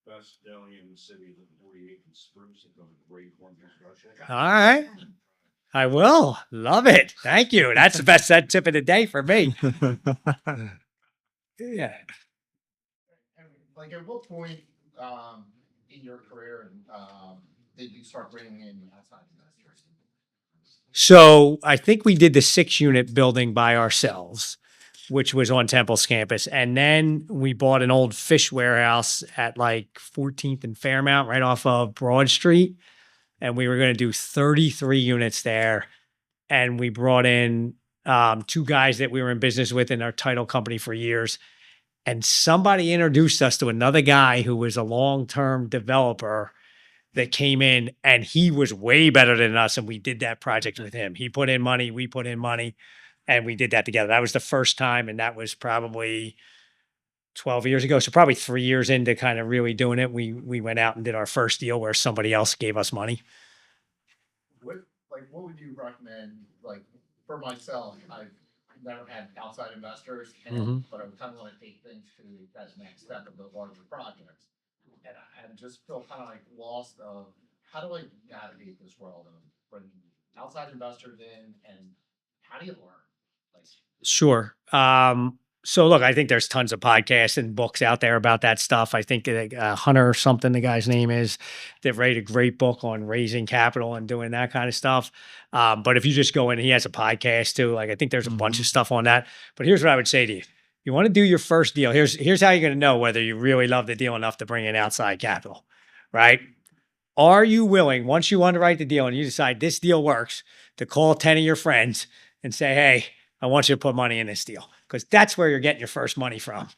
best deli in the city, the 48 and Spruce, and going great form construction. All right. I will. Love it. Thank you. That's the best tip of the day for me. Yeah. Like at what point in your career did you start bringing in outside investors? So I think we did the 6-unit building by ourselves, which was on Temple's campus. And then we bought an old fish warehouse at like 14th and Fairmount right off of Broad Street. And we were going to do 33 units there. And we brought in 2 guys that we were in business with in our title company for years. And somebody introduced us to another guy who was a long-term developer that came in, and he was way better than us. And we did that project with him. He put in money, we put in money, and we did that together. That was the first time. And that was probably 12 years ago. So probably 3 years into kind of really doing it, we went out and did our first deal where somebody else gave us money. What would you recommend? Like for myself, I've never had outside investors, but I kind of want to take things to that next step of the larger projects. And I just feel kind of like lost of how do I navigate this world of bringing outside investors in, and how do you learn? Sure. So look, I think there's tons of podcasts and books out there about that stuff. I think Hunter or something, the guy's name is, that wrote a great book on raising capital and doing that kind of stuff. But if you just go in, he has a podcast too. Like I think there's a bunch of stuff on that. But here's what I would say to you. You want to do your first deal. Here's how you're going to know whether you really love the deal enough to bring in outside capital, right? Are you willing, once you underwrite the deal and you decide this deal works, to call 10 of your friends and say, hey, I want you to put money in this deal? Because that's where you're getting your first money from.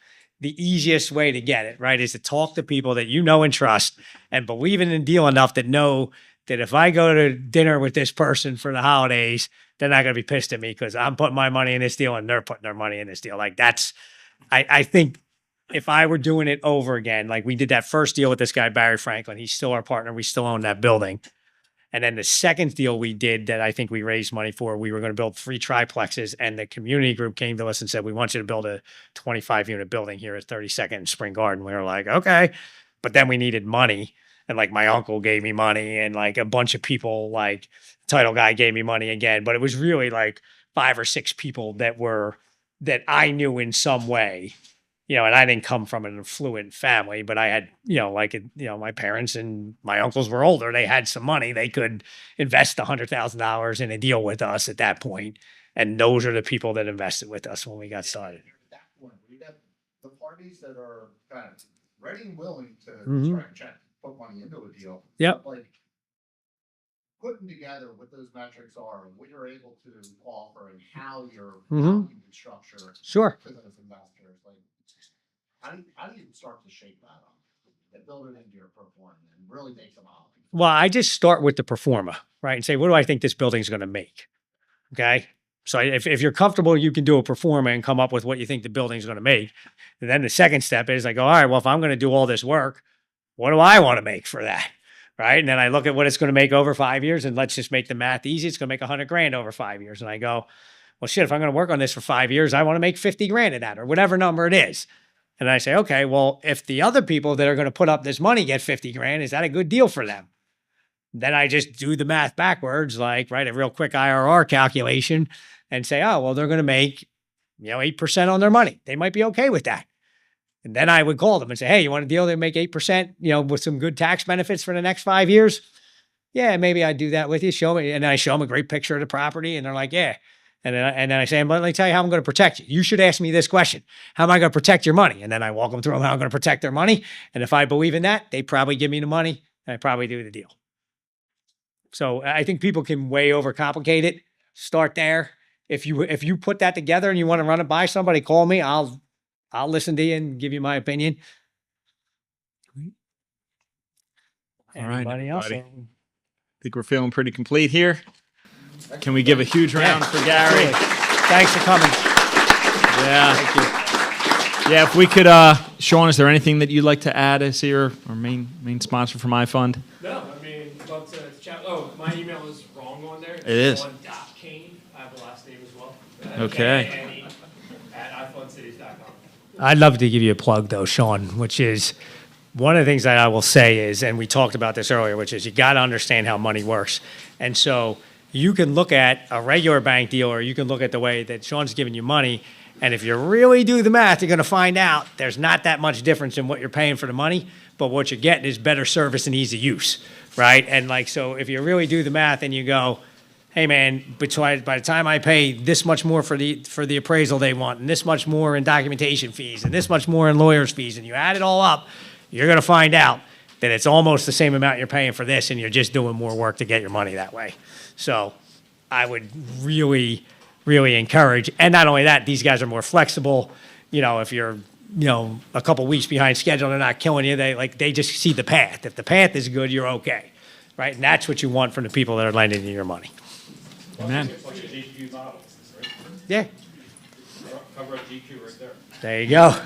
The easiest way to get it, right, is to talk to people that you know and trust and believe in the deal enough that know that if I go to dinner with this person for the holidays, they're not going to be pissed at me because I'm putting my money in this deal and they're putting their money in this deal. Like that's, I think if I were doing it over again, like we did that first deal with this guy, Barry Franklin, he's still our partner. We still own that building. And then the second deal we did that I think we raised money for, we were going to build 3 triplexes, and the community group came to us and said, we want you to build a 25-unit building here at 32nd and Spring Garden. We were like, okay. But then we needed money. And like my uncle gave me money, and like a bunch of people, like title guy gave me money again. But it was really like 5 or 6 people that I knew in some way, and I didn't come from an affluent family, but I had, my parents and my uncles were older. They had some money. They could invest $100,000 in a deal with us at that point. And those are the people that invested with us when we got started. At that point, we got the parties that are kind of ready and willing to Mhm. write a check, put money into a deal. Yep. Like putting together what those metrics are and what you're able to offer and how Mhm. you can structure Sure. to those investors. Like how do you start to shape that up and build it into your performance and really make them out? Well, I just start with the pro forma, right? And say, what do I think this building's going to make? Okay. So if you're comfortable, you can do a pro forma and come up with what you think the building's going to make. And then the second step is I go, all right, well, if I'm going to do all this work, what do I want to make for that? Right. And then I look at what it's going to make over 5 years, and let's just make the math easy. It's going to make $100,000 over 5 years. And I go, well, shit, if I'm going to work on this for 5 years, I want to make 50 grand of that or whatever number it is. And I say, okay, well, if the other people that are going to put up this money get 50 grand, is that a good deal for them? Then I just do the math backwards, like, right, a real quick IRR calculation and say, oh, well, they're going to make, 8% on their money. They might be okay with that. And then I would call them and say, hey, you want a deal that make 8%, with some good tax benefits for the next 5 years? Yeah, maybe I'd do that with you. Show me. And then I show them a great picture of the property and they're like, yeah. And then I say, let me tell you how I'm going to protect you. You should ask me this question. How am I going to protect your money? And then I walk them through how I'm going to protect their money. And if I believe in that, they probably give me the money and I probably do the deal. So I think people can way overcomplicate it. Start there. If you put that together and you want to run it by somebody, call me. I'll listen to you and give you my opinion. All right, Anybody else? everybody. I think we're feeling pretty complete here. Can we give a huge round for Gary? Absolutely. Thanks for coming. Yeah. Thank you. Yeah, if we could, Sean, is there anything that you'd like to add as your main sponsor for my fund? No, I mean, love to chat. Oh, my email is wrong on there. It's It is. Sean.Kane. I have the last name as well. Okay. K-A-N-E at iFunCities.com. I'd love to give you a plug though, Sean, which is one of the things that I will say is, and we talked about this earlier, which is you got to understand how money works. And so you can look at a regular bank deal or you can look at the way that Sean's giving you money. And if you really do the math, you're going to find out there's not that much difference in what you're paying for the money, but what you're getting is better service and easy use, right? And so if you really do the math and you go, hey man, by the time I pay this much more for the appraisal they want, and this much more in documentation fees, and this much more in lawyers' fees, and you add it all up, you're going to find out that it's almost the same amount you're paying for this, and you're just doing more work to get your money that way. So I would really, really encourage, and not only that, these guys are more flexible. If you're, a couple weeks behind schedule, they're not killing you. They just see the path. If the path is good, you're okay, right? And that's what you want from the people that are lending you your money. Amen. Yeah. Cover at GQ right there. There you go.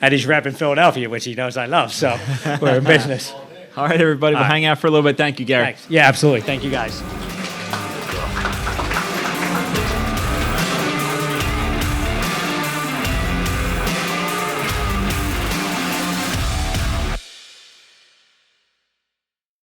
And he's repping Philadelphia, which he knows I love. So we're in business. All right, everybody. We'll hang out for a little bit. Thank you, Gary. Thanks. Yeah, absolutely. Thank you, guys.